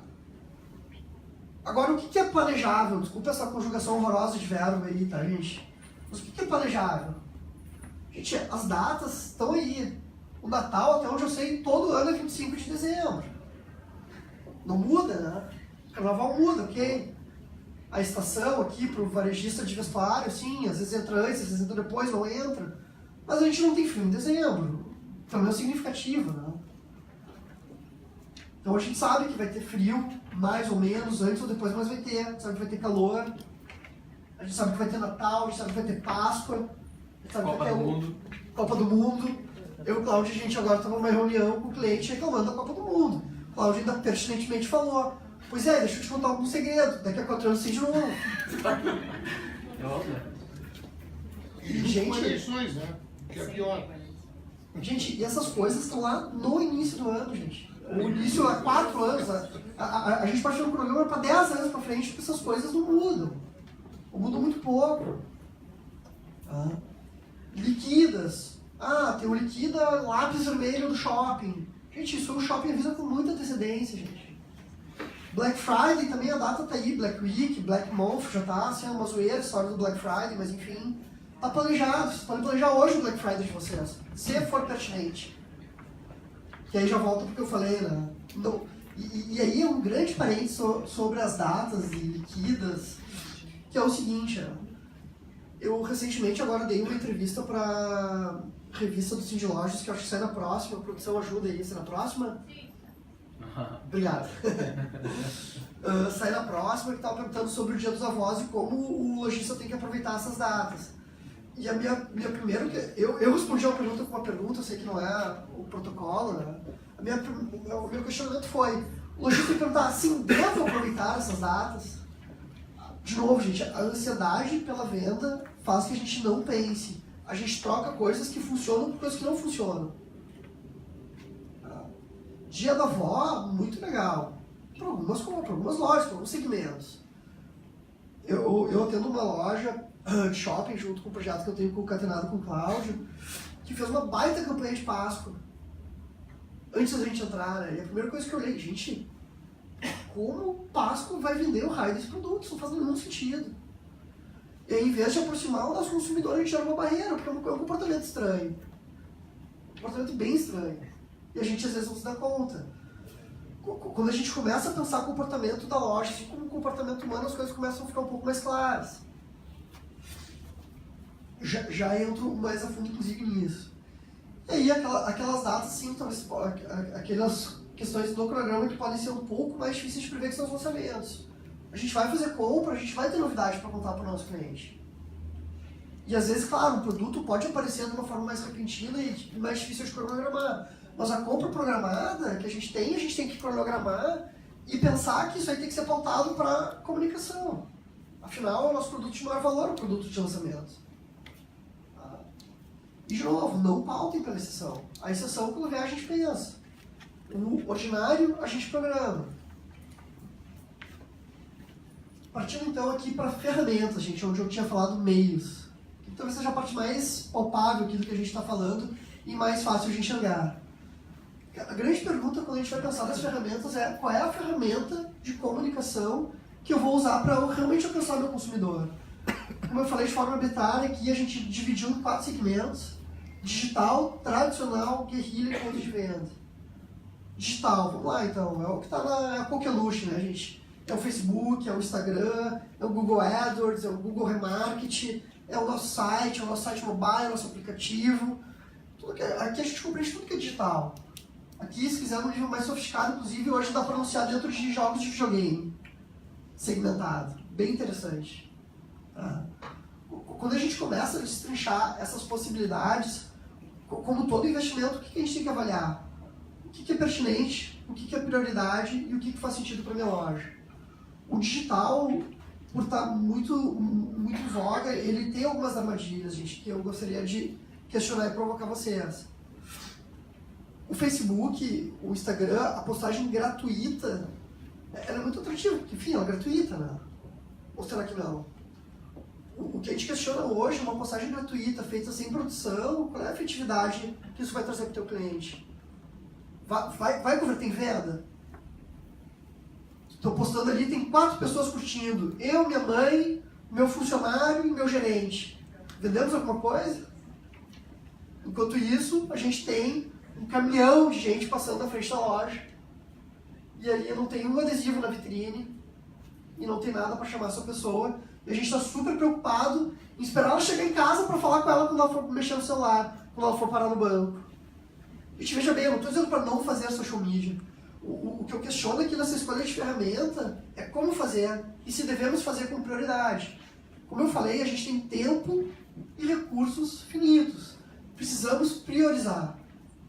Speaker 1: Agora, o que é planejável? Desculpa essa conjugação horrorosa de verbo aí, tá, gente? Mas o que é planejável? Gente, as datas estão aí. O Natal, até onde eu sei, todo ano é 25 de dezembro. Não muda, né? O carnaval muda, ok? A estação aqui para o varejista de vestuário, sim, às vezes entra antes, às vezes entra depois, não entra. Mas a gente não tem frio em dezembro. Pelo menos significativo, né? Então a gente sabe que vai ter frio, mais ou menos, antes ou depois, mas vai ter. A gente sabe que vai ter calor. A gente sabe que vai ter Natal, a gente sabe que vai ter Páscoa. A gente sabe
Speaker 4: Copa
Speaker 1: que vai ter
Speaker 4: do Mundo.
Speaker 1: Copa do Mundo. Eu e o Cláudio, a gente agora estava numa reunião com o cliente reclamando da Copa do Mundo. O Cláudio ainda pertinentemente falou: pois é, deixa eu te contar algum segredo, daqui a 4 anos tem de novo. E, gente,
Speaker 5: eleições, né? Que é pior.
Speaker 1: Gente, e essas coisas estão lá no início do ano, gente. O início há 4 anos. A gente pode ter um programa para 10 anos para frente, porque essas coisas não mudam. Ou mudam muito pouco. Liquidas. Ah, tem o liquida lápis vermelho do shopping. Gente, isso o shopping avisa com muita antecedência, gente. Black Friday também, a data tá aí. Black Week, Black Month, já tá assim, uma zoeira, a história do Black Friday, mas enfim. Tá planejado, vocês podem planejar hoje o Black Friday de vocês, se for pertinente. Que aí já volta porque eu falei, né? Então, e aí é um grande parênteses sobre as datas e liquidas, que é o seguinte, eu recentemente agora dei uma entrevista para revista do Cindy Lojas, que eu acho que sai na próxima, a produção ajuda aí, sai na próxima? Sim. Obrigado. Sai na próxima, que estava perguntando sobre o Dia dos Avós e como o lojista tem que aproveitar essas datas. E a minha primeira... Eu respondi a pergunta com uma pergunta, eu sei que não é o protocolo, né? O meu questionamento foi, o lojista tem que perguntar assim, devo aproveitar essas datas? De novo, gente, a ansiedade pela venda faz que a gente não pense. A gente troca coisas que funcionam por coisas que não funcionam. Dia da avó, muito legal. para algumas lojas, para alguns segmentos. Eu atendo uma loja de shopping junto com o projeto que eu tenho concatenado com o Cláudio, que fez uma baita campanha de Páscoa antes da gente entrar, né? E a primeira coisa que eu olhei, gente, como o Páscoa vai vender o raio desse produto? Isso não faz nenhum sentido. E aí, em vez de aproximar o nosso consumidor, a gente gera uma barreira, porque é um comportamento estranho. Um comportamento bem estranho. E a gente às vezes não se dá conta. Quando a gente começa a pensar o comportamento da loja, assim como o comportamento humano, as coisas começam a ficar um pouco mais claras. Já entro mais a fundo, inclusive, nisso. E aí, aquelas datas, sim, talvez, aquelas questões do cronograma que podem ser um pouco mais difíceis de prever, que são os lançamentos. A gente vai fazer compra, a gente vai ter novidade para contar para o nosso cliente. E às vezes, claro, o produto pode aparecer de uma forma mais repentina e mais difícil de cronogramar. Mas a compra programada que a gente tem que cronogramar e pensar que isso aí tem que ser pautado para comunicação. Afinal, é o nosso produto de maior valor, o produto de lançamento. Tá? E, de novo, não pautem pela exceção. A exceção, quando vier, a gente pensa. O ordinário, a gente programa. Partindo, então, aqui para ferramentas, gente, onde eu tinha falado meios. Que talvez seja a parte mais palpável aqui do que a gente está falando e mais fácil de enxergar. A grande pergunta quando a gente vai pensar nas ferramentas é qual é a ferramenta de comunicação que eu vou usar para eu realmente alcançar meu consumidor. Como eu falei de forma arbitrária, aqui a gente dividiu em 4 segmentos: digital, tradicional, guerrilha e ponto de venda. Digital, vamos lá então, é o que está na Coqueluche, né, gente? É o Facebook, é o Instagram, é o Google AdWords, é o Google Remarketing, é o nosso site mobile, nosso aplicativo. Aqui a gente compreende tudo que é digital. Aqui, se quiser, um nível mais sofisticado, inclusive, hoje dá para anunciar dentro de jogos de videogame, segmentado. Bem interessante. Tá? Quando a gente começa a destrinchar essas possibilidades, como todo investimento, o que a gente tem que avaliar? O que é pertinente, o que é prioridade e o que faz sentido para a minha loja. O digital, por estar muito em voga, ele tem algumas armadilhas, gente, que eu gostaria de questionar e provocar vocês. O Facebook, o Instagram, a postagem gratuita, ela é muito atrativa, porque, enfim, ela é gratuita, né? Ou será que não? O que a gente questiona hoje é uma postagem gratuita, feita sem produção, qual é a efetividade que isso vai trazer para o teu cliente? Vai converter em venda? Estou postando ali, tem 4 pessoas curtindo. Eu, minha mãe, meu funcionário e meu gerente. Vendemos alguma coisa? Enquanto isso, a gente tem um caminhão de gente passando na frente da loja. E ali não tem um adesivo na vitrine. E não tem nada para chamar essa pessoa. E a gente está super preocupado em esperar ela chegar em casa para falar com ela quando ela for mexer no celular, quando ela for parar no banco. Gente, veja bem, eu não estou dizendo para não fazer a social media. O que eu questiono aqui nessa escolha de ferramenta é como fazer e se devemos fazer com prioridade. Como eu falei, a gente tem tempo e recursos finitos. Precisamos priorizar.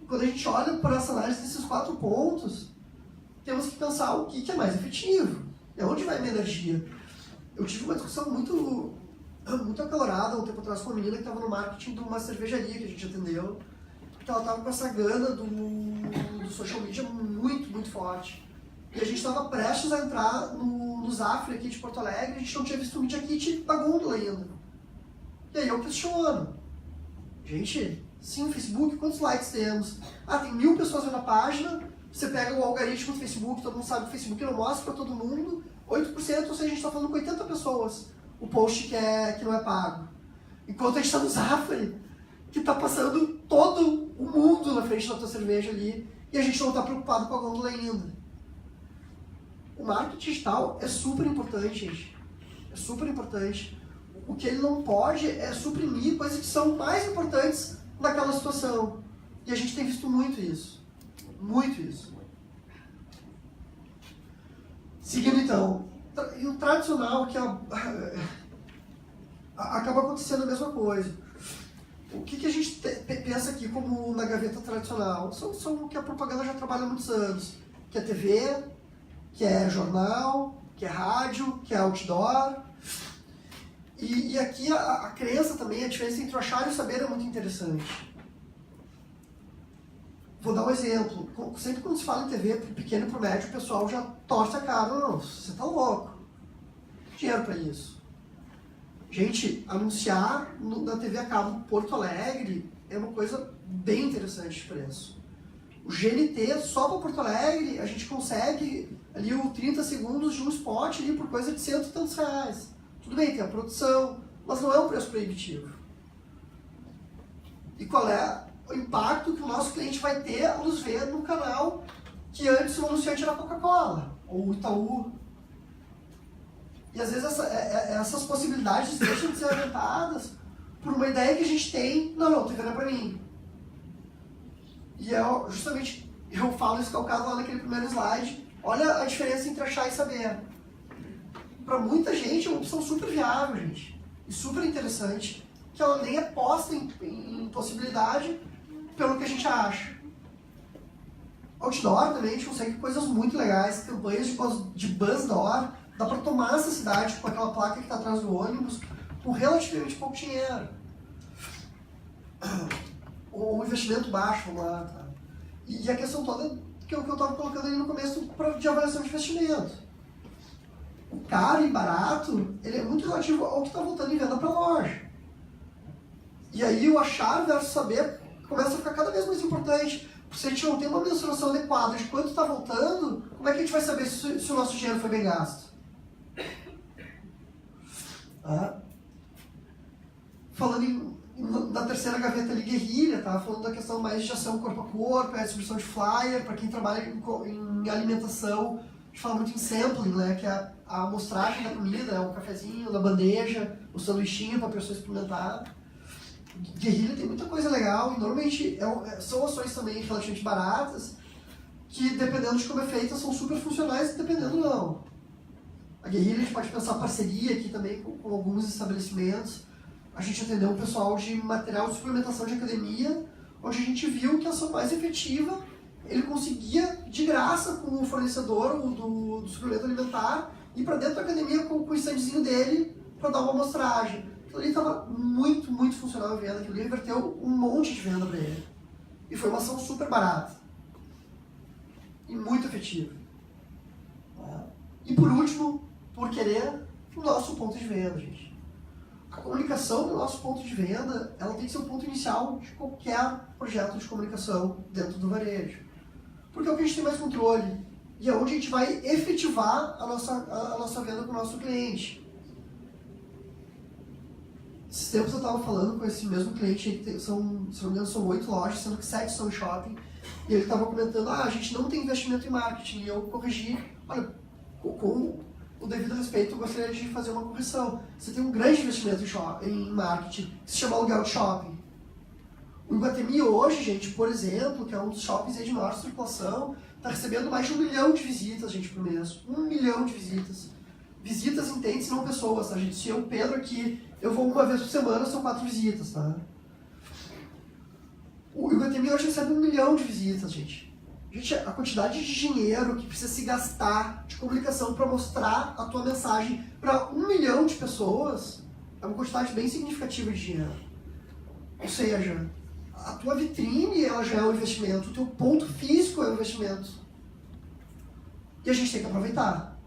Speaker 1: Quando a gente olha para essa análise desses 4 pontos, temos que pensar o que é mais efetivo. É onde vai a minha energia. Eu tive uma discussão muito acalorada um tempo atrás com uma menina que estava no marketing de uma cervejaria que a gente atendeu. Ela estava com essa gana do social media muito forte. E a gente estava prestes a entrar no Zafre aqui de Porto Alegre, a gente não tinha visto o Media Kit da gôndola ainda. E aí eu questiono. Gente, sim, o Facebook, quantos likes temos? Tem 1000 pessoas vendo a página, você pega o algoritmo do Facebook, todo mundo sabe que o Facebook não mostra para todo mundo, 8%, ou seja, a gente está falando com 80 pessoas o post que não é pago. Enquanto a gente está no Zafre, que está passando todo o mundo na frente da tua cerveja ali, e a gente não está preocupado com a gôndola ainda. O marketing digital é super importante, gente. É super importante. O que ele não pode é suprimir coisas que são mais importantes naquela situação. E a gente tem visto muito isso. Muito isso. Seguindo então, e o tradicional, que acaba acontecendo a mesma coisa. O que a gente pensa aqui como na gaveta tradicional? São o que a propaganda já trabalha há muitos anos. Que é TV, que é jornal, que é rádio, que é outdoor. E aqui a crença também, a diferença entre o achar e o saber é muito interessante. Vou dar um exemplo. Sempre quando se fala em TV, pro pequeno e pro médio, o pessoal já torce a cara. Não, você tá louco. Dinheiro para isso. Gente, anunciar na TV a cabo Porto Alegre é uma coisa bem interessante de preço. O GNT, só para Porto Alegre, a gente consegue ali o 30 segundos de um spot ali por coisa de R$100 e tantos reais. Tudo bem, tem a produção, mas não é um preço proibitivo. E qual é o impacto que o nosso cliente vai ter ao nos ver num canal que antes o anunciante era a Coca-Cola ou o Itaú? E às vezes essas possibilidades deixam de ser aumentadas por uma ideia que a gente tem, não, TV não é pra mim. E justamente eu falo isso calcado lá naquele primeiro slide, olha a diferença entre achar e saber. Para muita gente é uma opção super viável, gente, e super interessante, que ela nem é posta em possibilidade pelo que a gente acha. Outdoor também, a gente consegue coisas muito legais, campanhas de buzz door, dá para tomar essa cidade com aquela placa que está atrás do ônibus com relativamente pouco dinheiro. O investimento baixo, vamos lá. Tá? E a questão toda que eu estava colocando ali no começo de avaliação de investimento. O caro e barato, ele é muito relativo ao que está voltando em venda para a loja. E aí o achar versus saber começa a ficar cada vez mais importante. Se a gente não tem uma mensuração adequada de quanto está voltando, como é que a gente vai saber se o nosso dinheiro foi bem gasto? Falando na terceira gaveta ali, guerrilha, tá? Falando da questão mais de ação corpo a corpo, distribuição de flyer, para quem trabalha em alimentação, a gente fala muito em sampling, né? Que é a amostragem da comida, o cafezinho, na bandeja, o sanduichinho para a pessoa experimentar. Guerrilha tem muita coisa legal e normalmente são ações também relativamente baratas, que dependendo de como é feita são super funcionais e dependendo não. A Guerrilha a gente pode pensar parceria aqui também com alguns estabelecimentos. A gente atendeu um pessoal de material de suplementação de academia, onde a gente viu que a ação mais efetiva, ele conseguia de graça com o fornecedor do suplemento alimentar ir para dentro da academia com o standzinho dele para dar uma amostragem. Aquilo ali estava muito, muito funcional em venda, aquilo ali reverteu um monte de venda para ele. E foi uma ação super barata. E muito efetiva. E por último, por querer, o nosso ponto de venda, gente. A comunicação do nosso ponto de venda, ela tem que ser o ponto inicial de qualquer projeto de comunicação dentro do varejo. Porque é o que a gente tem mais controle. E é onde a gente vai efetivar a nossa venda com o nosso cliente. Esses tempos eu estava falando com esse mesmo cliente, que se não me engano são 8 lojas, sendo que 7 são shopping. E ele estava comentando, a gente não tem investimento em marketing. E eu corrigi, olha, com o devido respeito, eu gostaria de fazer uma correção. Você tem um grande investimento em marketing, que se chama aluguel de shopping. O Iguatemi hoje, gente, por exemplo, que é um dos shoppings aí de maior circulação, está recebendo mais de 1 milhão de visitas, gente, por mês. 1 milhão de visitas. Visitas entende-se, não pessoas, tá, gente? Se eu, Pedro, aqui, eu vou uma vez por semana, são 4 visitas, tá? O Iguatemi hoje recebe 1 milhão de visitas, gente. Gente, a quantidade de dinheiro que precisa se gastar de comunicação para mostrar a tua mensagem para 1 milhão de pessoas é uma quantidade bem significativa de dinheiro. Ou seja, a tua vitrine ela já é um investimento, o teu ponto físico é um investimento. E a gente tem que aproveitar.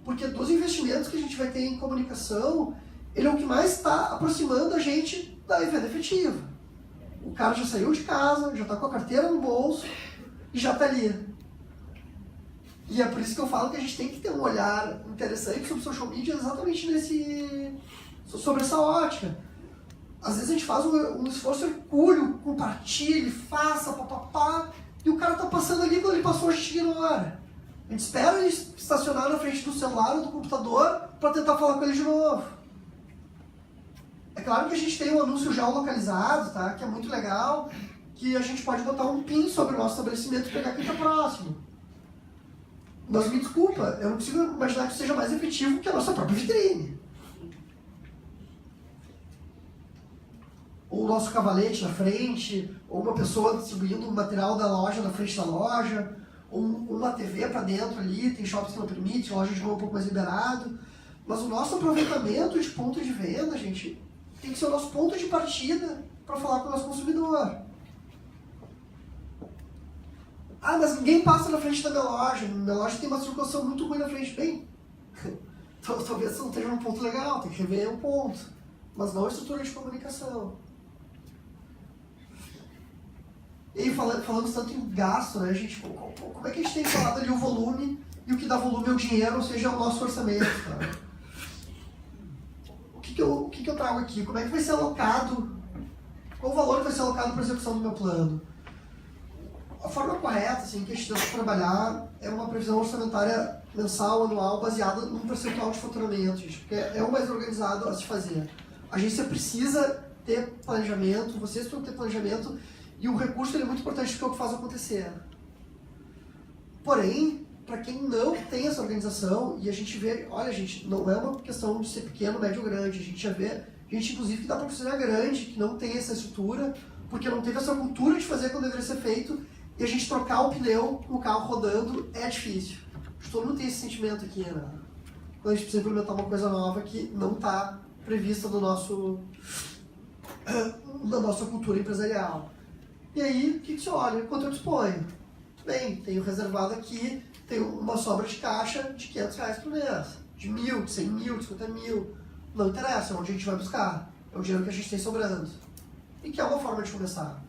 Speaker 1: Porque dos investimentos que a gente vai ter em comunicação, ele é o que mais está aproximando a gente da venda efetiva. O cara já saiu de casa, já está com a carteira no bolso e já está ali. E é por isso que eu falo que a gente tem que ter um olhar interessante sobre social media exatamente sobre essa ótica. Às vezes a gente faz um esforço hercúleo, compartilhe, faça, papapá, e o cara está passando ali, quando ele passou a gente ignora. A gente espera ele estacionar na frente do celular ou do computador para tentar falar com ele de novo. É claro que a gente tem um anúncio geolocalizado, tá? Que é muito legal, que a gente pode botar um pin sobre o nosso estabelecimento e pegar quem está próximo. Mas me desculpa, eu não consigo imaginar que seja mais efetivo que a nossa própria vitrine. Ou o nosso cavalete na frente, ou uma pessoa distribuindo o material da loja na frente da loja, ou uma TV para dentro ali, tem shoppings que não permite, loja de novo um pouco mais liberado. Mas o nosso aproveitamento de ponto de venda, gente, tem que ser o nosso ponto de partida para falar com o nosso consumidor. Ah, mas ninguém passa na frente da minha loja. Minha loja tem uma circulação muito ruim na frente. Bem, talvez você não esteja num ponto legal, tem que rever um ponto. Mas não a estrutura de comunicação. E aí, falamos tanto em gasto, né, gente? Como é que a gente tem falado ali o volume, e o que dá volume é o dinheiro, ou seja, é o nosso orçamento, tá? O que eu trago aqui? Como é que vai ser alocado? Qual o valor que vai ser alocado para a execução do meu plano? A forma correta, assim, que a gente deve trabalhar é uma previsão orçamentária mensal, anual, baseada num percentual de faturamento, gente, porque é o mais organizado a se fazer. A agência precisa ter planejamento, vocês precisam ter planejamento, e o recurso ele é muito importante porque é o que faz acontecer. Porém, para quem não tem essa organização, e a gente vê, olha gente, não é uma questão de ser pequeno, médio ou grande, a gente já vê gente inclusive que dá para ser grande, que não tem essa estrutura, porque não teve essa cultura de fazer quando deveria ser feito, e a gente trocar o pneu com o carro rodando é difícil. Todo mundo tem esse sentimento aqui, né? Quando a gente precisa implementar uma coisa nova que não está prevista no nosso, na nossa cultura empresarial. E aí, o que você olha? Quanto eu disponho? Bem, tenho reservado aqui, tenho uma sobra de caixa de R$500 por mês. De 1.000, de 100.000, de 50.000. Não interessa, é onde a gente vai buscar. É o dinheiro que a gente tem sobrando. E que é uma forma de começar.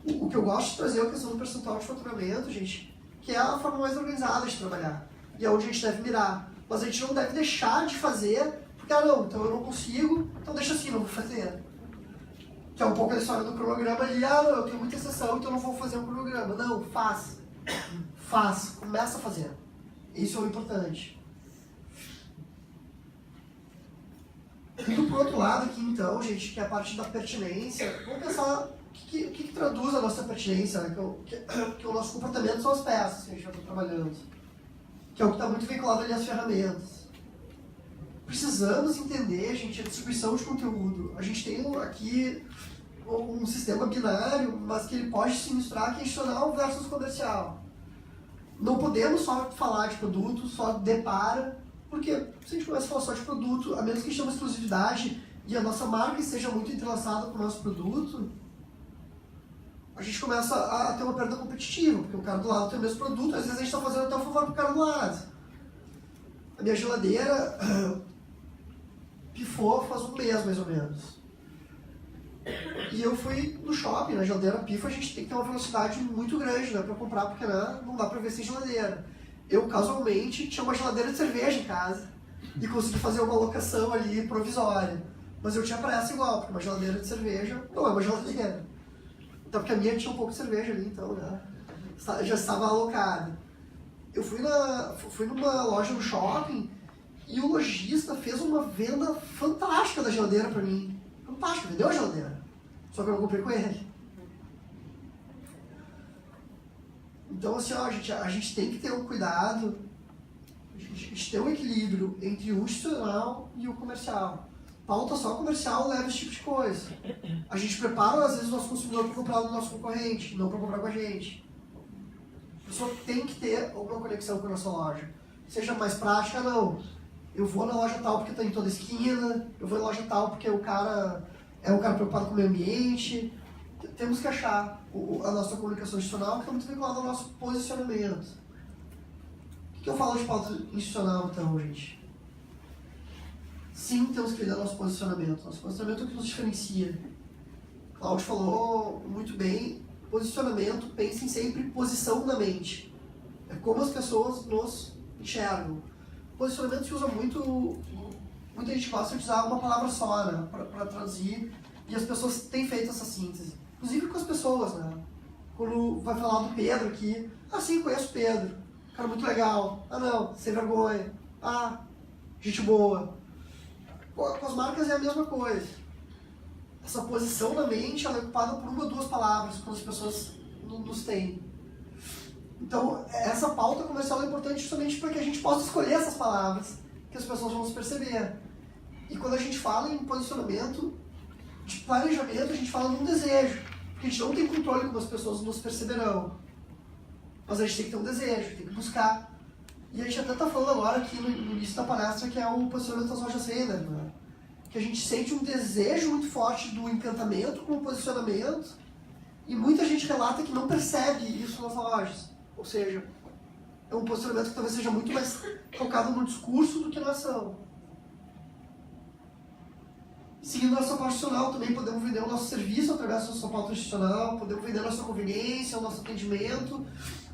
Speaker 1: O que eu gosto de trazer é a questão do percentual de faturamento, gente, que é a forma mais organizada de trabalhar. E é onde a gente deve mirar. Mas a gente não deve deixar de fazer, porque, não, então eu não consigo, então deixa assim, não vou fazer. Que é um pouco a história do cronograma ali, não, eu tenho muita exceção, então eu não vou fazer um cronograma. Não, faz. Faz. Começa a fazer. Isso é o importante. Indo pro outro lado aqui, então, gente, que é a parte da pertinência, vamos pensar o que traduz a nossa pertinência, né? Que o nosso comportamento são as peças que a gente vai estar trabalhando. Que é o que está muito vinculado ali às ferramentas. Precisamos entender, gente, a distribuição de conteúdo. A gente tem aqui um sistema binário, mas que ele pode se misturar, que é institucional versus comercial. Não podemos só falar de produto, só depara, porque se a gente começa a falar só de produto, a menos que a gente tenha uma exclusividade e a nossa marca esteja muito entrelaçada com o nosso produto, a gente começa a ter uma perda competitiva, porque o cara do lado tem o mesmo produto, às vezes a gente está fazendo até um favor pro cara do lado. A minha geladeira pifou faz um mês, mais ou menos. E eu fui no shopping, na geladeira pifa, a gente tem que ter uma velocidade muito grande, né, para comprar, porque não dá para ver sem geladeira. Eu, casualmente, tinha uma geladeira de cerveja em casa e consegui fazer uma alocação ali provisória. Mas eu tinha pressa igual, porque uma geladeira de cerveja não é uma geladeira. Até porque a minha tinha um pouco de cerveja ali, então, né, já estava alocada. Eu fui numa loja no shopping e o lojista fez uma venda fantástica da geladeira para mim. Fantástica, vendeu a geladeira. Só que eu não comprei com ele. Então, assim, ó, a gente tem que ter um cuidado, a gente tem um equilíbrio entre o institucional e o comercial. Pauta só comercial leva esse tipo de coisa. A gente prepara, às vezes, o nosso consumidor para comprar do nosso concorrente, não para comprar com a gente. A pessoa tem que ter alguma conexão com a nossa loja. Seja mais prática, não. Eu vou na loja tal porque está em toda esquina, eu vou na loja tal porque o cara é um cara preocupado com o meio ambiente. Temos que achar a nossa comunicação institucional, que está muito vinculada ao nosso posicionamento. O que eu falo de pauta institucional, então, gente? Sim, temos que cuidar do nosso posicionamento. Nosso posicionamento é o que nos diferencia. Cláudio falou muito bem, posicionamento, pensem sempre em posição na mente. É como as pessoas nos enxergam. Posicionamento se usa muito, muita gente gosta de usar uma palavra só, né, para traduzir, e as pessoas têm feito essa síntese. Inclusive com as pessoas, né? Quando vai falar do Pedro aqui, sim, conheço o Pedro, cara muito legal, não, sem vergonha, gente boa. Com as marcas é a mesma coisa. Essa posição na mente ela é ocupada por uma ou duas palavras, quando as pessoas nos têm. Então, essa pauta comercial é importante justamente para que a gente possa escolher essas palavras, que as pessoas vão nos perceber. E quando a gente fala em posicionamento, de planejamento, a gente fala num desejo, porque a gente não tem controle como as pessoas nos perceberão. Mas a gente tem que ter um desejo, tem que buscar. E a gente até está falando agora aqui no início da palestra, que é o posicionamento das lojas Renner, né? Que a gente sente um desejo muito forte do encantamento com o posicionamento, e muita gente relata que não percebe isso nas lojas. Ou seja, é um posicionamento que talvez seja muito mais focado no discurso do que na ação. Seguindo nossa pauta institucional, também podemos vender o nosso serviço através da nossa pauta institucional, podemos vender a nossa conveniência, o nosso atendimento.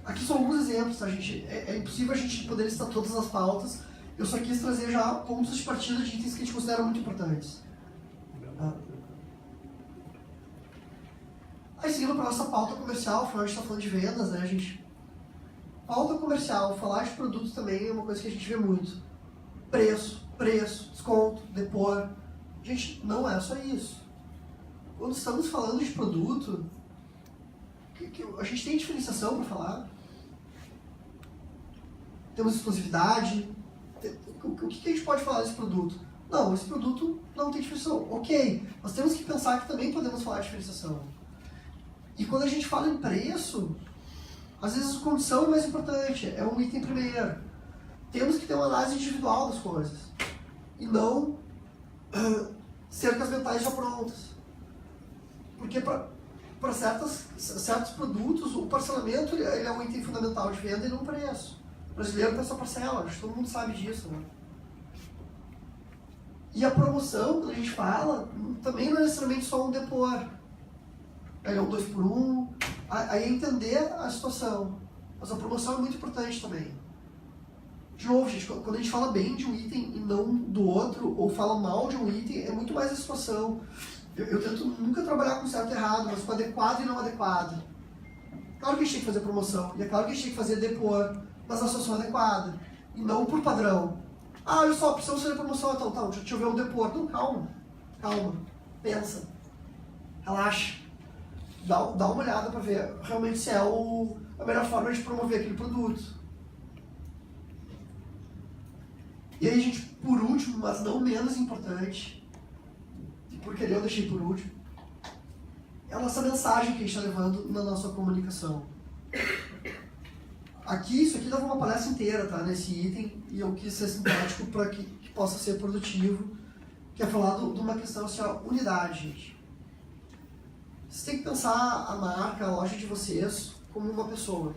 Speaker 1: Aqui são alguns exemplos, tá, gente? É impossível a gente poder listar todas as pautas. Eu só quis trazer já pontos de partida de itens que a gente considera muito importantes. Tá? Aí, seguindo para a nossa pauta comercial, afinal a gente está falando de vendas, né, gente? Pauta comercial, falar de produto também é uma coisa que a gente vê muito. Preço, desconto, depor. Gente, não é só isso. Quando estamos falando de produto, a gente tem diferenciação para falar. Temos exclusividade. O que a gente pode falar desse produto? Não, esse produto não tem diferenciação. Ok, nós temos que pensar que também podemos falar de diferenciação. E quando a gente fala em preço, às vezes a condição é mais importante, é um item primeiro. Temos que ter uma análise individual das coisas. E não cercas mentais já prontas. Porque para certos produtos, o parcelamento ele é um item fundamental de venda e não o preço. O brasileiro pensa parcela, acho que todo mundo sabe disso. Né? E a promoção, quando a gente fala, também não é necessariamente só um depor. É um 2 por 1, aí é entender a situação. Mas a promoção é muito importante também. De novo, gente, quando a gente fala bem de um item e não do outro, ou fala mal de um item, é muito mais a situação. Eu tento nunca trabalhar com certo e errado, mas com adequado e não adequado. Claro que a gente tem que fazer promoção, e é claro que a gente tem que fazer depor, mas na situação adequada, e não por padrão. Ah, olha só, precisamos fazer promoção, então, tá, deixa eu ver um depor. Não, calma, pensa, relaxa. Dá uma olhada para ver realmente se é a melhor forma de promover aquele produto. E aí, gente, por último, mas não menos importante, e porque eu deixei por último, é a nossa mensagem que a gente está levando na nossa comunicação. Isso aqui dava uma palestra inteira, tá, nesse item, e eu quis ser sintético para que possa ser produtivo, que é falar de uma questão assim, ó, unidade, gente. Vocês têm que pensar a marca, a loja de vocês, como uma pessoa.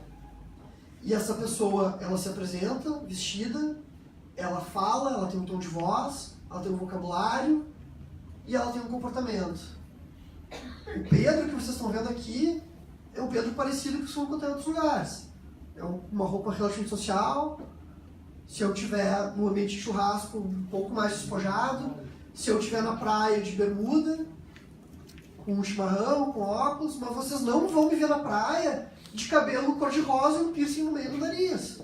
Speaker 1: E essa pessoa, ela se apresenta vestida, ela fala, ela tem um tom de voz, ela tem um vocabulário e ela tem um comportamento. O Pedro que vocês estão vendo aqui é um Pedro parecido com o que eu encontrei em outros lugares. É uma roupa relativamente social. Se eu estiver no ambiente de churrasco, um pouco mais despojado. Se eu estiver na praia de bermuda, com um chimarrão, com óculos, mas vocês não vão me ver na praia de cabelo cor-de-rosa e um piercing no meio do nariz.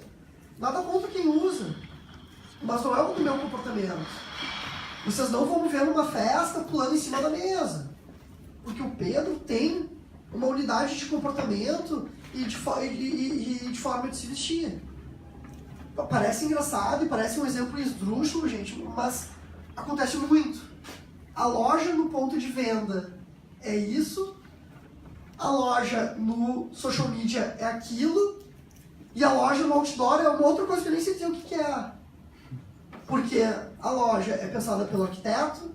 Speaker 1: Nada contra quem usa, mas não é o do meu comportamento. Vocês não vão me ver numa festa pulando em cima da mesa, porque o Pedro tem uma unidade de comportamento e de forma de se vestir. Parece engraçado e parece um exemplo esdrúxulo, gente, mas acontece muito. A loja no ponto de venda é isso, a loja no social media é aquilo, e a loja no outdoor é uma outra coisa que eu nem sei dizer o que é. Porque a loja é pensada pelo arquiteto,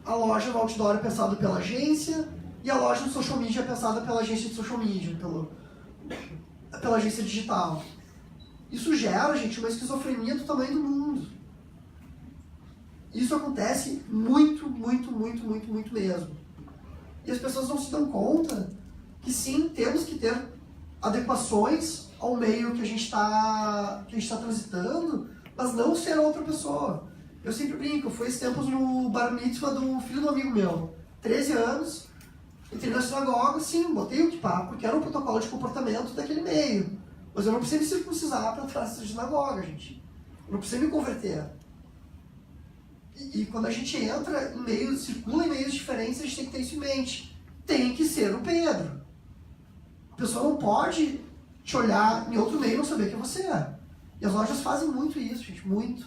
Speaker 1: a loja no outdoor é pensada pela agência, e a loja no social media é pensada pela agência de social media, pela agência digital. Isso gera, gente, uma esquizofrenia do tamanho do mundo. Isso acontece muito mesmo. E as pessoas não se dão conta que sim, temos que ter adequações ao meio que a gente está transitando, mas não ser outra pessoa. Eu sempre brinco, eu fui esses tempos no bar mitzvah do filho do amigo meu, 13 anos, entrei na sinagoga, sim, botei o kippah, porque era um protocolo de comportamento daquele meio. Mas eu não precisei me circuncisar para entrar nessa sinagoga, gente. Eu não precisei me converter. E quando a gente entra em meios, circula em meios diferentes, a gente tem que ter isso em mente. Tem que ser o Pedro. A pessoa não pode te olhar em outro meio e não saber quem você é. E as lojas fazem muito isso, gente, muito.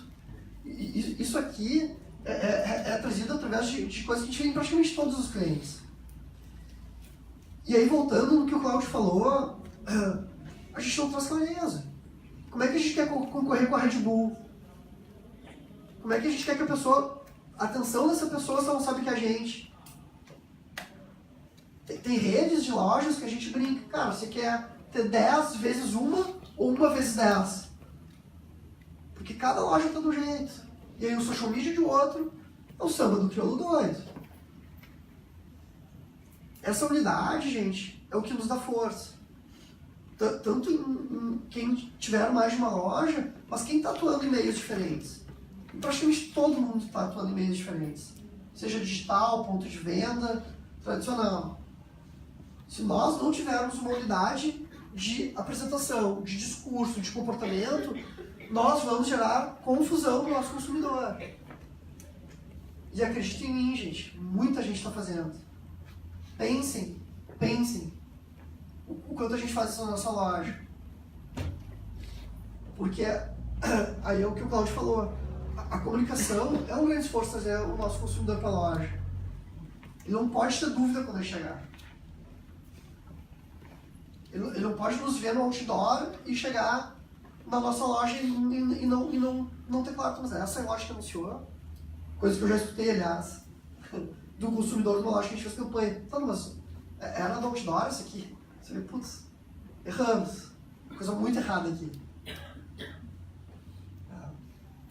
Speaker 1: E isso aqui é trazido através de coisas que a gente vê em praticamente todos os clientes. E aí, voltando no que o Cláudio falou, a gente não traz clareza. Como é que a gente quer concorrer com a Red Bull? Como é que a gente quer que a atenção dessa pessoa se ela não sabe que é a gente? Tem redes de lojas que a gente brinca, cara, você quer ter 10 vezes uma ou uma vezes 10. Porque cada loja tá de um jeito. E aí o social media de outro é o samba do crioulo doido. Essa unidade, gente, é o que nos dá força. Tanto em quem tiver mais de uma loja, mas quem está atuando em meios diferentes. E praticamente todo mundo está atuando em meios diferentes. Seja digital, ponto de venda, tradicional. Se nós não tivermos uma unidade de apresentação, de discurso, de comportamento, nós vamos gerar confusão no nosso consumidor. E acreditem em mim, gente, muita gente está fazendo. Pensem o quanto a gente faz isso na nossa loja. Porque aí é o que o Claudio falou. A comunicação é um grande esforço trazer o nosso consumidor para a loja. Ele não pode ter dúvida quando ele chegar. Ele não pode nos ver no outdoor e chegar na nossa loja e não ter claro, mas essa é a loja que anunciou. Coisa que eu já escutei, aliás, do consumidor de uma loja que a gente fez campanha. Tá, mas era do outdoor isso aqui? Você vê, putz, erramos. Coisa muito errada aqui.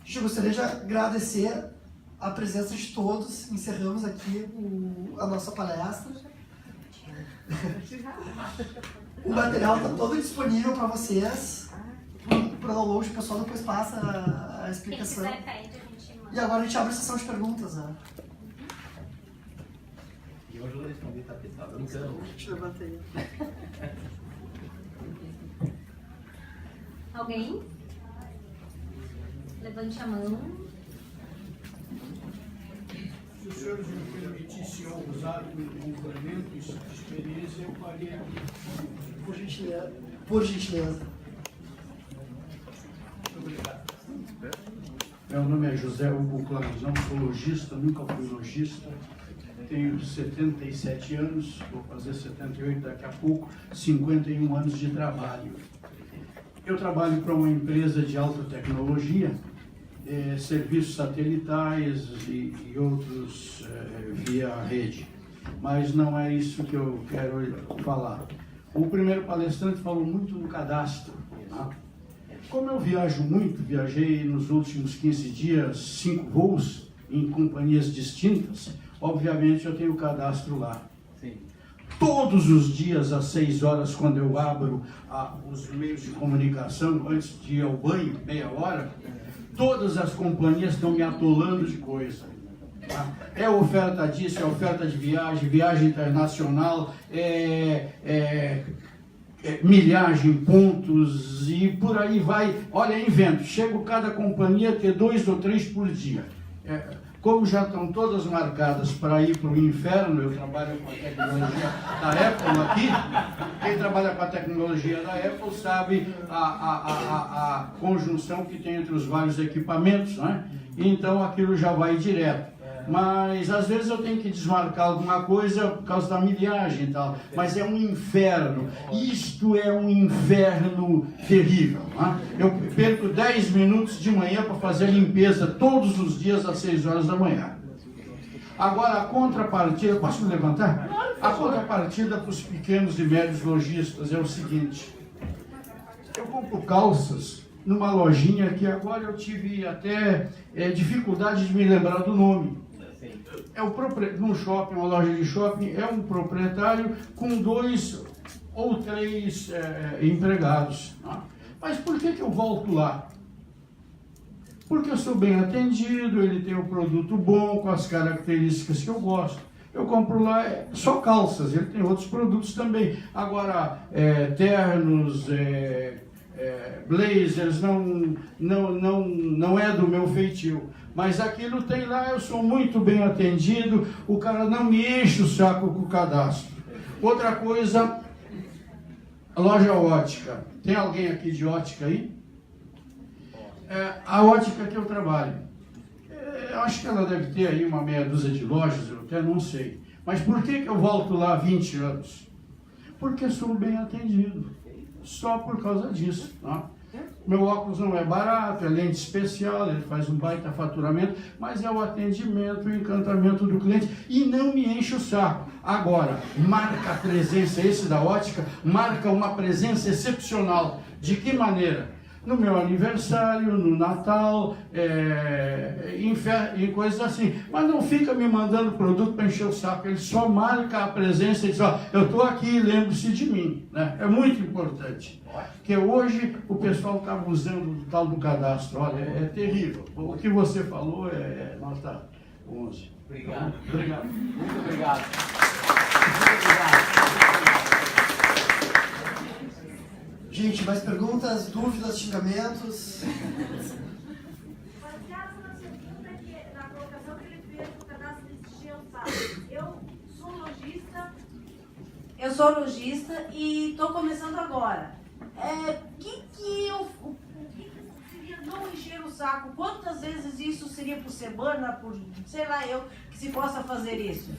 Speaker 1: Gente, eu gostaria de agradecer a presença de todos. Encerramos aqui a nossa palestra. O material está todo disponível para vocês. Para download, o pessoal depois passa a explicação.
Speaker 4: Quem quiser pede, a gente manda.
Speaker 1: E agora a gente abre a sessão de perguntas, né?
Speaker 2: E hoje eu vou responder, tá brincando.
Speaker 1: Deixa eu levantar aí.
Speaker 4: Alguém? Levante a mão.
Speaker 5: Se os senhores me permitissem usar um complemento de experiência, eu faria.
Speaker 1: Por gentileza. Por gentileza.
Speaker 5: Muito obrigado. Meu nome é José Hugo Clanzão, sou lojista, nunca fui lojista. Tenho 77 anos, vou fazer 78 daqui a pouco, 51 anos de trabalho. Eu trabalho para uma empresa de alta tecnologia, serviços satelitais e outros via rede. Mas não é isso que eu quero falar. O primeiro palestrante falou muito do cadastro. Tá? Como eu viajo muito, viajei nos últimos 15 dias 5 voos em companhias distintas, obviamente eu tenho o cadastro lá.
Speaker 2: Sim.
Speaker 5: Todos os dias às 6 horas, quando eu abro os meios de comunicação, antes de ir ao banho, meia hora, todas as companhias estão me atolando de coisa. Tá? É oferta disso, é oferta de viagem, viagem internacional, milhagem, pontos e por aí vai. Olha, invento, chego cada companhia a ter 2 ou 3 por dia. Como já estão todas marcadas para ir para o inferno, eu trabalho com a tecnologia da Apple aqui, quem trabalha com a tecnologia da Apple sabe a conjunção que tem entre os vários equipamentos, né? Então aquilo já vai direto. Mas às vezes eu tenho que desmarcar alguma coisa por causa da milhagem e tal. Mas é um inferno. Isto é um inferno terrível. Né? Eu perco 10 minutos de manhã para fazer a limpeza todos os dias às 6 horas da manhã. Agora a contrapartida, posso me levantar? A contrapartida para os pequenos e médios lojistas é o seguinte. Eu compro calças numa lojinha que agora eu tive até dificuldade de me lembrar do nome. Num shopping, uma loja de shopping, é um proprietário com 2 ou 3 empregados. Né? Mas por que eu volto lá? Porque eu sou bem atendido, ele tem um produto bom, com as características que eu gosto. Eu compro lá só calças, ele tem outros produtos também. Agora, ternos, blazers, não é do meu feitio. Mas aquilo tem lá, eu sou muito bem atendido, o cara não me enche o saco com o cadastro. Outra coisa, a loja ótica. Tem alguém aqui de ótica aí? A ótica que eu trabalho. Eu acho que ela deve ter aí uma meia dúzia de lojas, eu até não sei. Mas por que eu volto lá há 20 anos? Porque sou bem atendido. Só por causa disso. Tá? Meu óculos não é barato, é lente especial, ele faz um baita faturamento, mas é o atendimento, o encantamento do cliente e não me enche o saco. Agora, marca a presença, esse da ótica, marca uma presença excepcional. De que maneira? No meu aniversário, no Natal, em coisas assim. Mas não fica me mandando produto para encher o saco, ele só marca a presença e diz, ó, eu estou aqui, lembre-se de mim. Né? É muito importante. Porque hoje o pessoal está usando o tal do cadastro, olha, é terrível. O que você falou é nota 11.
Speaker 2: Obrigado.
Speaker 5: Obrigado.
Speaker 2: Muito obrigado. Muito obrigado.
Speaker 1: Gente, mais perguntas, dúvidas, xingamentos?
Speaker 4: Baseado na segunda, na colocação que ele fez no cadastro de eu sou lojista e estou começando agora. O que seria não encher o saco? Quantas vezes isso seria por semana, por sei lá eu, que se possa fazer isso?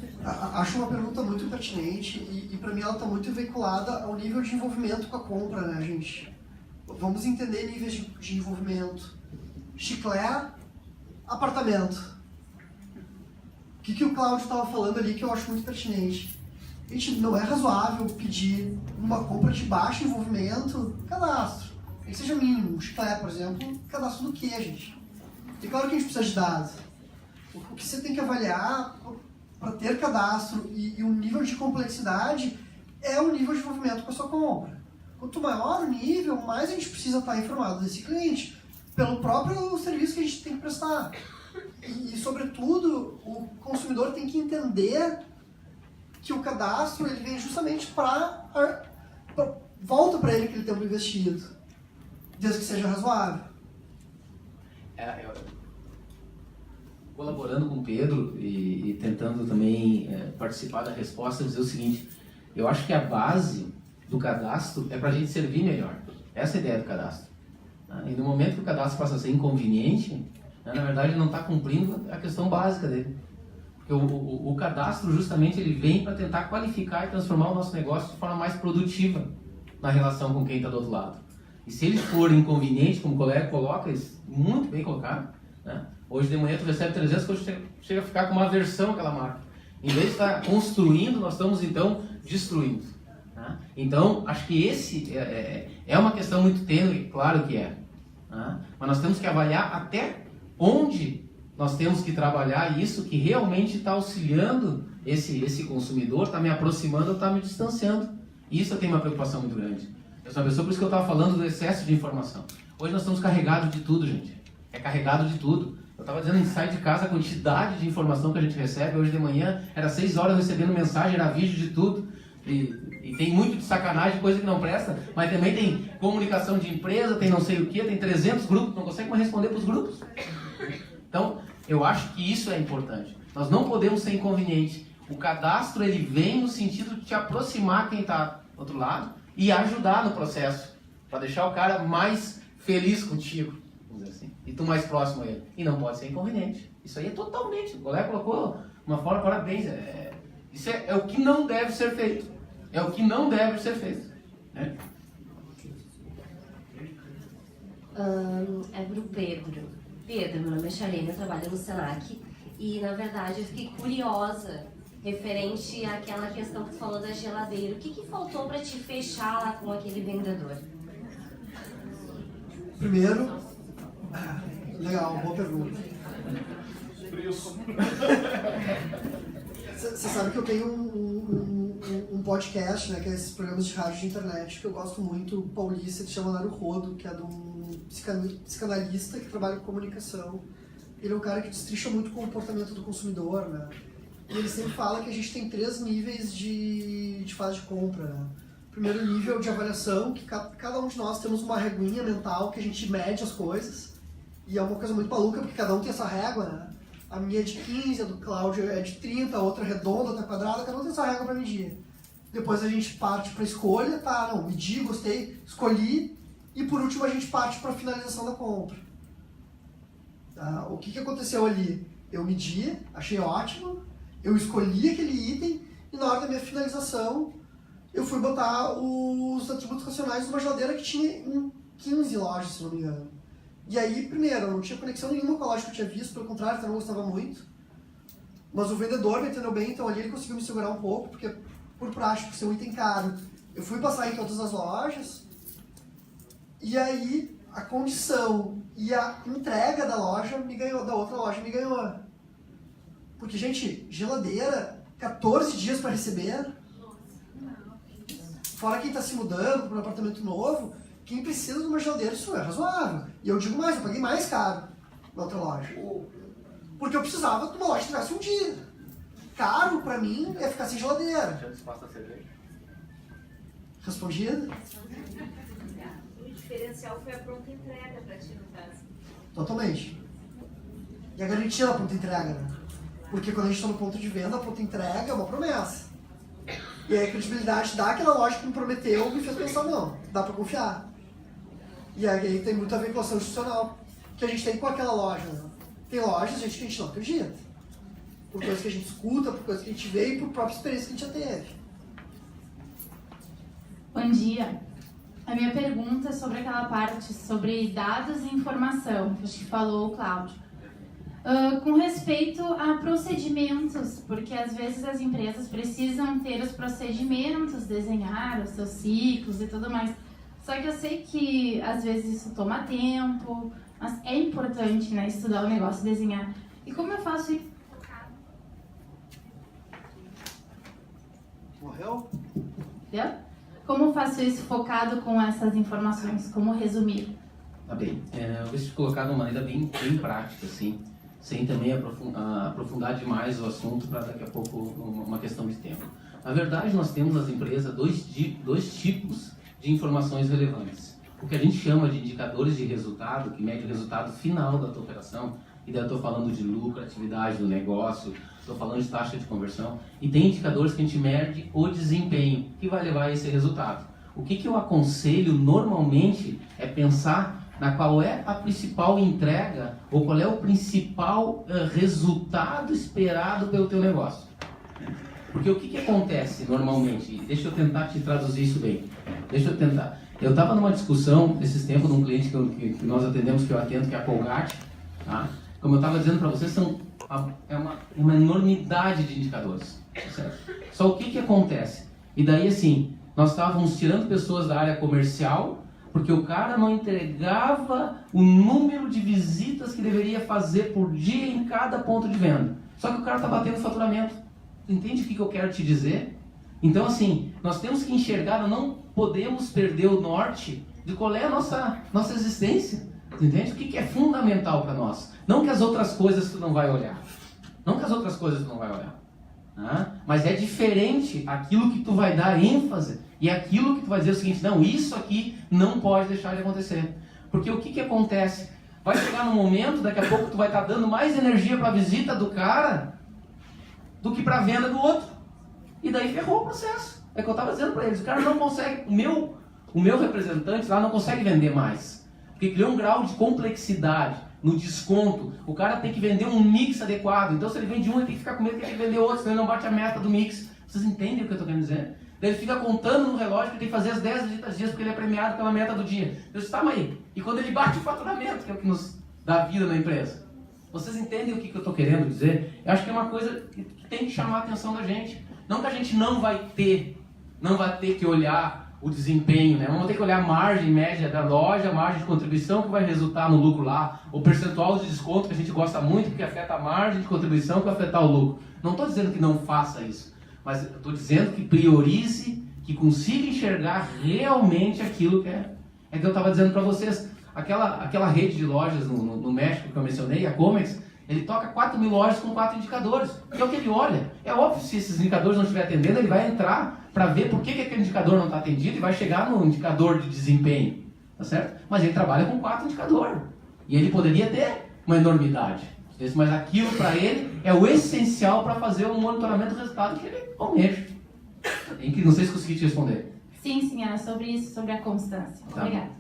Speaker 1: Acho uma pergunta muito pertinente e para mim ela está muito vinculada ao nível de envolvimento com a compra, né, gente? Vamos entender níveis de envolvimento. Chiclé, apartamento. O que o Cláudio estava falando ali que eu acho muito pertinente? Gente, não é razoável pedir uma compra de baixo envolvimento, cadastro. Que seja mínimo. Um chiclé, por exemplo, cadastro do quê, gente? E claro que a gente precisa de dados. O que você tem que avaliar para ter cadastro e o nível de complexidade é o nível de envolvimento com a sua compra. Quanto maior o nível, mais a gente precisa estar informado desse cliente pelo próprio serviço que a gente tem que prestar. E sobretudo, o consumidor tem que entender que o cadastro ele vem justamente para volta para ele aquele tempo investido, desde que seja razoável.
Speaker 2: Colaborando com o Pedro e tentando também participar da resposta, dizer o seguinte: eu acho que a base do cadastro é para a gente servir melhor. Essa é a ideia do cadastro. E no momento que o cadastro passa a ser inconveniente, na verdade não está cumprindo a questão básica dele. Porque o cadastro justamente ele vem para tentar qualificar e transformar o nosso negócio de forma mais produtiva na relação com quem está do outro lado. E se ele for inconveniente, como o colega coloca, muito bem colocado, né? Hoje de manhã tu recebe 300, hoje chega a ficar com uma aversão àquela marca. Em vez de estar construindo, nós estamos então destruindo. Né? Então, acho que esse é uma questão muito tênue, claro que é. Né? Mas nós temos que avaliar até onde nós temos que trabalhar isso que realmente está auxiliando esse consumidor, está me aproximando ou está me distanciando. Isso eu tenho uma preocupação muito grande. Eu sou uma pessoa, por isso que eu estava falando do excesso de informação. Hoje nós estamos carregados de tudo, gente. É carregado de tudo. Eu estava dizendo, a gente sai de casa, a quantidade de informação que a gente recebe. Hoje de manhã, era 6 horas recebendo mensagem, era vídeo de tudo. E tem muito de sacanagem, coisa que não presta. Mas também tem comunicação de empresa, tem não sei o que, tem 300 grupos, não consegue mais responder para os grupos. Então, eu acho que isso é importante. Nós não podemos ser inconvenientes. O cadastro, ele vem no sentido de te aproximar quem está do outro lado e ajudar no processo, para deixar o cara mais feliz contigo, vamos dizer assim, e tu mais próximo a ele. E não pode ser inconveniente. Isso aí é totalmente, o colega colocou uma forma, parabéns. Isso é o que não deve ser feito. É o que não deve ser feito. Né?
Speaker 3: É pro Pedro. Pedro, meu nome é Charlene, eu trabalho no Senac e, na verdade, eu fiquei curiosa referente àquela questão que tu falou da geladeira. O que faltou para te fechar lá com aquele vendedor?
Speaker 1: Primeiro, legal, boa pergunta. Você sabe que eu tenho um podcast, né, que é esses programas de rádio de internet que eu gosto muito, paulista, que se chama Naruhodo, que é de um psicanalista que trabalha com comunicação. Ele é um cara que destrincha muito o comportamento do consumidor, né? E ele sempre fala que a gente tem 3 níveis de fase de compra, né? Primeiro nível de avaliação, que cada um de nós temos uma reguinha mental que a gente mede as coisas. E é uma coisa muito maluca, porque cada um tem essa régua, né? A minha é de 15, a do Cláudio é de 30, a outra é redonda, outra quadrada, cada um tem essa régua para medir. Depois a gente parte para escolha, tá? Não, medi, gostei, escolhi. E por último a gente parte para a finalização da compra. Tá? O que aconteceu ali? Eu medi, achei ótimo, eu escolhi aquele item e na hora da minha finalização eu fui botar os atributos racionais numa geladeira que tinha 15 lojas, se não me engano. E aí, primeiro, eu não tinha conexão nenhuma com a loja que eu tinha visto, pelo contrário, eu não gostava muito. Mas o vendedor me entendeu bem, então ali ele conseguiu me segurar um pouco, porque por prática, por ser um item caro, eu fui passar em todas as lojas. E aí, a condição e a entrega da loja me ganhou, da outra loja me ganhou. Porque, gente, geladeira, 14 dias para receber. Fora quem está se mudando para um apartamento novo, quem precisa de uma geladeira, isso é razoável. E eu digo mais, eu paguei mais caro na outra loja. Porque eu precisava de uma loja que tivesse um dia. Caro para mim é ficar sem geladeira. Respondido?
Speaker 6: O diferencial foi a pronta entrega para ti, no caso.
Speaker 1: Totalmente. E a garantia da pronta entrega, né? Porque quando a gente está no ponto de venda, a pronta entrega é uma promessa. E aí a credibilidade daquela loja que me prometeu me fez pensar, não, dá para confiar. E aí tem muito a ver com a ação institucional que a gente tem com aquela loja, né? Tem lojas, gente, que a gente não acredita. Por coisas que a gente escuta, por coisas que a gente vê e por própria experiência que a gente já teve.
Speaker 7: Bom dia. A minha pergunta é sobre aquela parte sobre dados e informação, que acho que falou o Cláudio. Com respeito a procedimentos, porque às vezes as empresas precisam ter os procedimentos, desenhar os seus ciclos e tudo mais. Só que eu sei que às vezes isso toma tempo, mas é importante, né, estudar o negócio, desenhar. E como eu faço isso?
Speaker 1: Morreu?
Speaker 7: Entendeu? Como eu faço isso focado com essas informações? Como resumir?
Speaker 2: Tá bem. Eu vou te colocar de uma maneira bem prática, assim, sem também aprofundar demais o assunto para daqui a pouco uma questão de tempo. Na verdade, nós temos nas empresas dois tipos de informações relevantes. O que a gente chama de indicadores de resultado, que mede o resultado final da tua operação, e daí eu estou falando de lucro, atividade do negócio, estou falando de taxa de conversão, e tem indicadores que a gente mede o desempenho, que vai levar a esse resultado. O que eu aconselho normalmente é pensar na qual é a principal entrega, ou qual é o principal resultado esperado pelo teu negócio. Porque o que acontece normalmente? Deixa eu tentar te traduzir isso bem. Eu estava numa discussão esses tempos de um cliente que nós atendemos, que eu atendo, que é a Colgate. Tá? Como eu estava dizendo para vocês, é uma enormidade de indicadores. Certo? Só o que acontece? E daí, assim, nós estávamos tirando pessoas da área comercial, porque o cara não entregava o número de visitas que deveria fazer por dia em cada ponto de venda. Só que o cara está batendo faturamento. Entende o que eu quero te dizer? Então, assim, nós temos que enxergar, não podemos perder o norte de qual é a nossa existência. Entende? O que é fundamental para nós? Não que as outras coisas tu não vai olhar. Mas é diferente aquilo que tu vai dar ênfase e aquilo que tu vai dizer o seguinte, não, isso aqui não pode deixar de acontecer. Porque o que acontece? Vai chegar num momento, daqui a pouco tu vai estar dando mais energia para a visita do cara do que para a venda do outro. E daí ferrou o processo. É o que eu estava dizendo para eles. O cara não consegue, o meu representante lá não consegue vender mais. Porque criou um grau de complexidade no desconto. O cara tem que vender um mix adequado. Então se ele vende um, ele tem que ficar com medo que ele tem que vender outro, senão ele não bate a meta do mix. Vocês entendem o que eu estou querendo dizer? Daí ele fica contando no relógio que ele tem que fazer as 10 visitas dias porque ele é premiado pela meta do dia. Eu disse, tá, mas aí? E quando ele bate o faturamento, que é o que nos dá vida na empresa? Vocês entendem o que eu estou querendo dizer? Eu acho que é uma coisa que tem que chamar a atenção da gente. Não que a gente não vai ter que olhar o desempenho, né? Vamos ter que olhar a margem média da loja, a margem de contribuição que vai resultar no lucro lá, o percentual de desconto que a gente gosta muito, que afeta a margem de contribuição, que vai afetar o lucro. Não estou dizendo que não faça isso, mas estou dizendo que priorize, que consiga enxergar realmente aquilo que é que eu estava dizendo para vocês. Aquela rede de lojas no México que eu mencionei, a Comex, ele toca 4.000 lojas com 4 indicadores, que é o que ele olha. É óbvio, se esses indicadores não estiver atendendo, ele vai entrar para ver por que aquele indicador não está atendido e vai chegar no indicador de desempenho, tá certo? Mas ele trabalha com 4 indicadores. E ele poderia ter uma enormidade. Mas aquilo para ele é o essencial para fazer o monitoramento do resultado que ele almeja. Não sei se consegui te responder.
Speaker 7: Sim, era sobre isso, sobre a constância.
Speaker 2: Tá.
Speaker 7: Obrigada.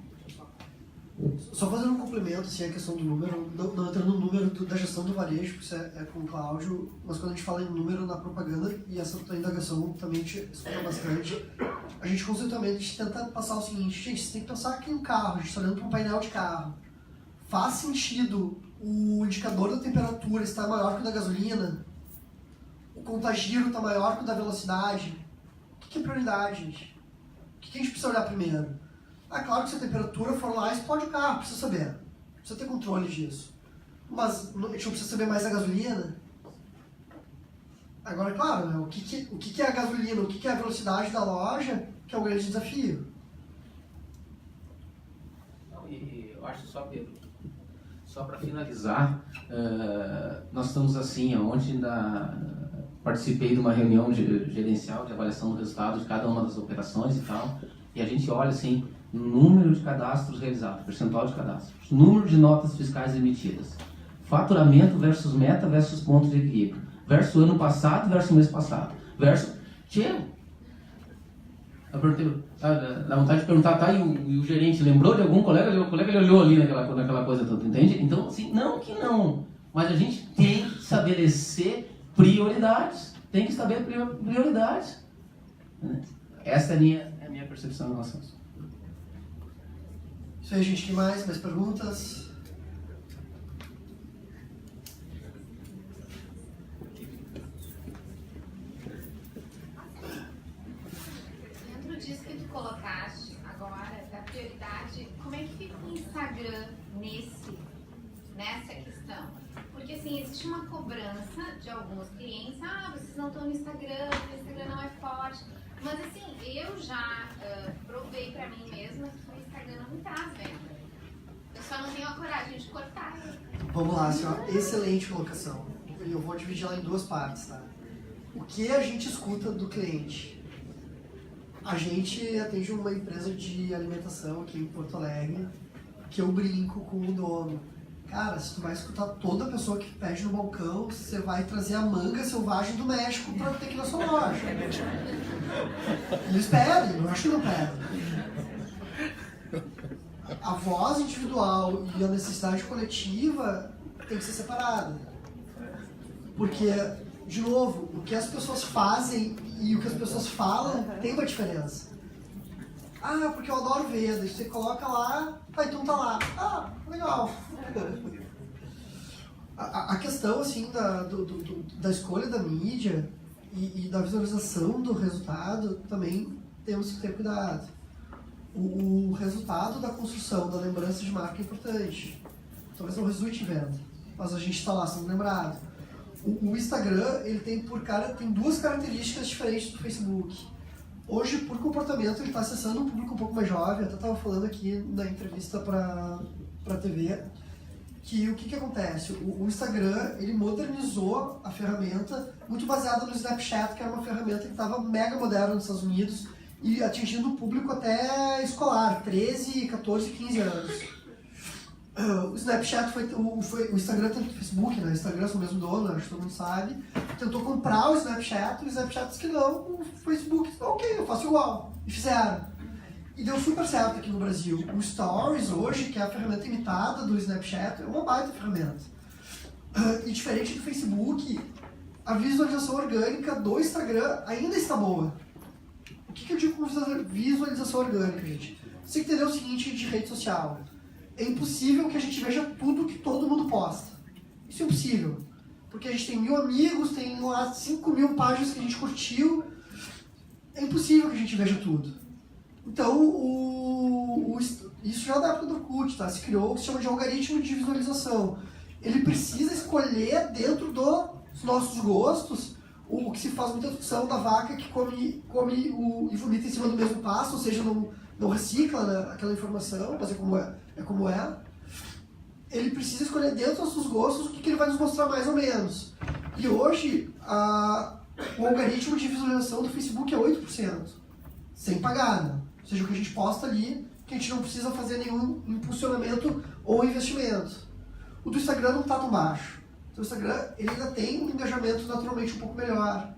Speaker 1: Só fazendo um complemento, assim, a questão do número, não entrando no número da gestão do varejo, porque isso é com o Cláudio, mas quando a gente fala em número na propaganda, e essa tua indagação também te escuta bastante, a gente conceitualmente tenta passar o seguinte: gente, você tem que pensar que um carro, a gente está olhando para um painel de carro, faz sentido o indicador da temperatura estar maior que o da gasolina, o contagiro está maior que o da velocidade? O que é prioridade, gente? O que a gente precisa olhar primeiro? Ah, claro que se a temperatura for lá, explode o carro, precisa saber. Precisa ter controle disso. Mas a gente não precisa saber mais a gasolina? Agora, claro, né, o que é a gasolina, o que é a velocidade da loja, que é o grande desafio.
Speaker 2: Não, e eu acho só, Pedro, só para finalizar, nós estamos assim, ontem participei de uma reunião gerencial de avaliação do resultado de cada uma das operações e tal, e a gente olha assim, número de cadastros realizados, percentual de cadastros, número de notas fiscais emitidas, faturamento versus meta versus ponto de equilíbrio, versus ano passado versus mês passado, versus... Eu perguntei, dá vontade de perguntar, tá, e o gerente lembrou de algum colega? O colega ele olhou ali naquela coisa toda, entende? Então, assim, não que não, mas a gente tem que estabelecer prioridades, tem que saber prioridades. Essa é a minha percepção em relação a isso.
Speaker 1: Isso aí, gente, que mais? Mais perguntas?
Speaker 6: Dentro disso que tu colocaste agora, da prioridade, como é que fica o Instagram nessa questão? Porque assim, existe uma cobrança de alguns clientes, vocês não estão no Instagram, o Instagram não é forte. Mas assim, eu já provei pra mim mesma que o Instagram não me traz venda. Eu só não tenho a coragem de cortar.
Speaker 1: Vamos lá, senhora. Excelente colocação. E eu vou dividir ela em duas partes, tá? O que a gente escuta do cliente? A gente atende uma empresa de alimentação aqui em Porto Alegre, que eu brinco com o dono. Cara, se tu vai escutar toda pessoa que pede no balcão, você vai trazer a manga selvagem do México pra ter aqui na sua loja. Eles pedem, eu acho que não pedem. A voz individual e a necessidade coletiva tem que ser separada. Porque, de novo, o que as pessoas fazem e o que as pessoas falam tem uma diferença. Ah, porque eu adoro ver, daí você coloca lá, então tá lá. Ah, legal. A questão, assim, da escolha da mídia e da visualização do resultado, também temos que ter cuidado. O resultado da construção, da lembrança de marca é importante. Talvez não resulte em venda, mas a gente está lá sendo lembrado. O Instagram, ele tem duas características diferentes do Facebook. Hoje, por comportamento, ele está acessando um público um pouco mais jovem. Eu até estava falando aqui na entrevista para a TV, que o que acontece? O Instagram, ele modernizou a ferramenta, muito baseada no Snapchat, que era uma ferramenta que estava mega moderna nos Estados Unidos e atingindo o público até escolar, 13, 14, 15 anos. O Snapchat o Instagram tem o Facebook, né? O Instagram é o mesmo dono, acho que todo mundo sabe. Tentou comprar o Snapchat disse que não, o Facebook disse, ok, eu faço igual. E fizeram. E deu super certo aqui no Brasil. O Stories hoje, que é a ferramenta imitada do Snapchat, é uma baita ferramenta. E diferente do Facebook, a visualização orgânica do Instagram ainda está boa. O que eu digo com visualização orgânica, gente? Você tem que entender o seguinte de rede social. É impossível que a gente veja tudo que todo mundo posta. Isso é impossível. Porque a gente tem 1000 amigos, tem lá 5.000 páginas que a gente curtiu. É impossível que a gente veja tudo. Então, isso já é da época do Orkut, tá? Se criou o que se chama de algoritmo de visualização. Ele precisa escolher dentro dos nossos gostos o que se faz muita discussão da vaca que come e vomita em cima do mesmo pasto, ou seja, não recicla, né, aquela informação, mas é como é. Ele precisa escolher dentro dos nossos gostos o que ele vai nos mostrar mais ou menos. E hoje, o algoritmo de visualização do Facebook é 8%, sem pagar, né? Ou seja, o que a gente posta ali, que a gente não precisa fazer nenhum impulsionamento ou investimento. O do Instagram não está tão baixo. O Instagram ele ainda tem um engajamento naturalmente um pouco melhor.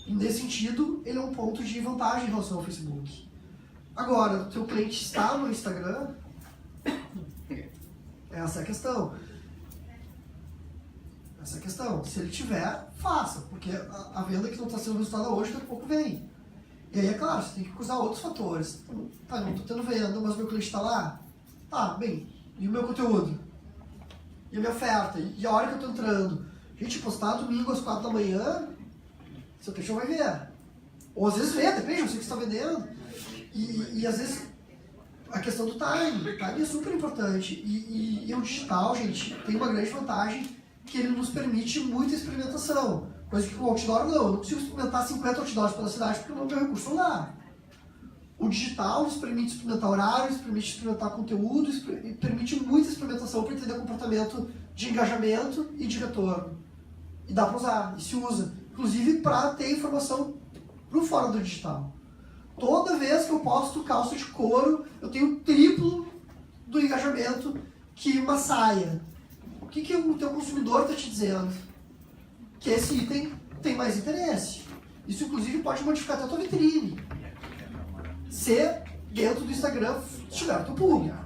Speaker 1: E nesse sentido, ele é um ponto de vantagem em relação ao Facebook. Agora, o teu cliente está no Instagram, Essa é a questão. Essa é a questão. Se ele tiver, faça, porque a venda que não está sendo resultada hoje, daqui a pouco vem. E aí, é claro, você tem que cruzar outros fatores. Tá, não estou tendo venda, mas o meu cliente está lá? Tá, bem. E o meu conteúdo? E a minha oferta? E a hora que eu estou entrando? Gente, postar domingo às 4 da manhã, seu cliente não vai ver. Ou às vezes vê, depende, eu sei que você está vendendo. E às vezes a questão do time. O time é super importante. E o digital, gente, tem uma grande vantagem que ele nos permite muita experimentação. Coisa que com o outdoor não. Eu não consigo experimentar 50 outdoors pela cidade porque o meu recurso não dá. O digital nos permite experimentar horários, permite experimentar conteúdo, e permite muita experimentação para entender comportamento de engajamento e de retorno. E dá para usar, e se usa. Inclusive para ter informação para fora do digital. Toda vez que eu posto calça de couro, eu tenho o triplo do engajamento que uma saia. O que o teu consumidor está te dizendo? Que esse item tem mais interesse. Isso, inclusive, pode modificar até a tua vitrine. Se dentro do Instagram estiver o teu público.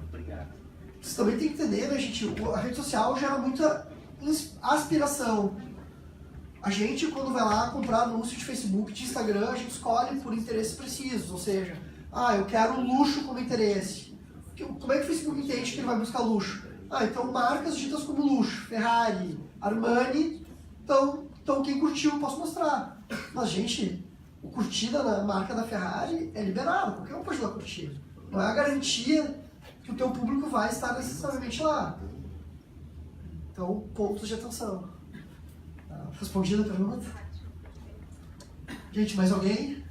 Speaker 1: Você também tem que entender, né, gente? A rede social gera muita aspiração. A gente, quando vai lá comprar anúncio de Facebook, de Instagram, a gente escolhe por interesses precisos. Ou seja, eu quero luxo como interesse. Como é que o Facebook entende que ele vai buscar luxo? Então marcas ditas como luxo, Ferrari, Armani, então quem curtiu eu posso mostrar. Mas, gente, o curtida na marca da Ferrari é liberado, qualquer um pode dar curtida. Não é a garantia que o teu público vai estar necessariamente lá. Então, pontos de atenção. Respondida a pergunta? Gente, mais alguém?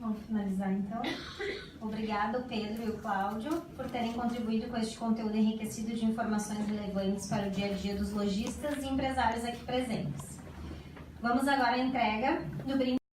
Speaker 3: Vamos finalizar então. Obrigado, Pedro e o Cláudio, por terem contribuído com este conteúdo enriquecido de informações relevantes para o dia a dia dos lojistas e empresários aqui presentes. Vamos agora à entrega do brinde.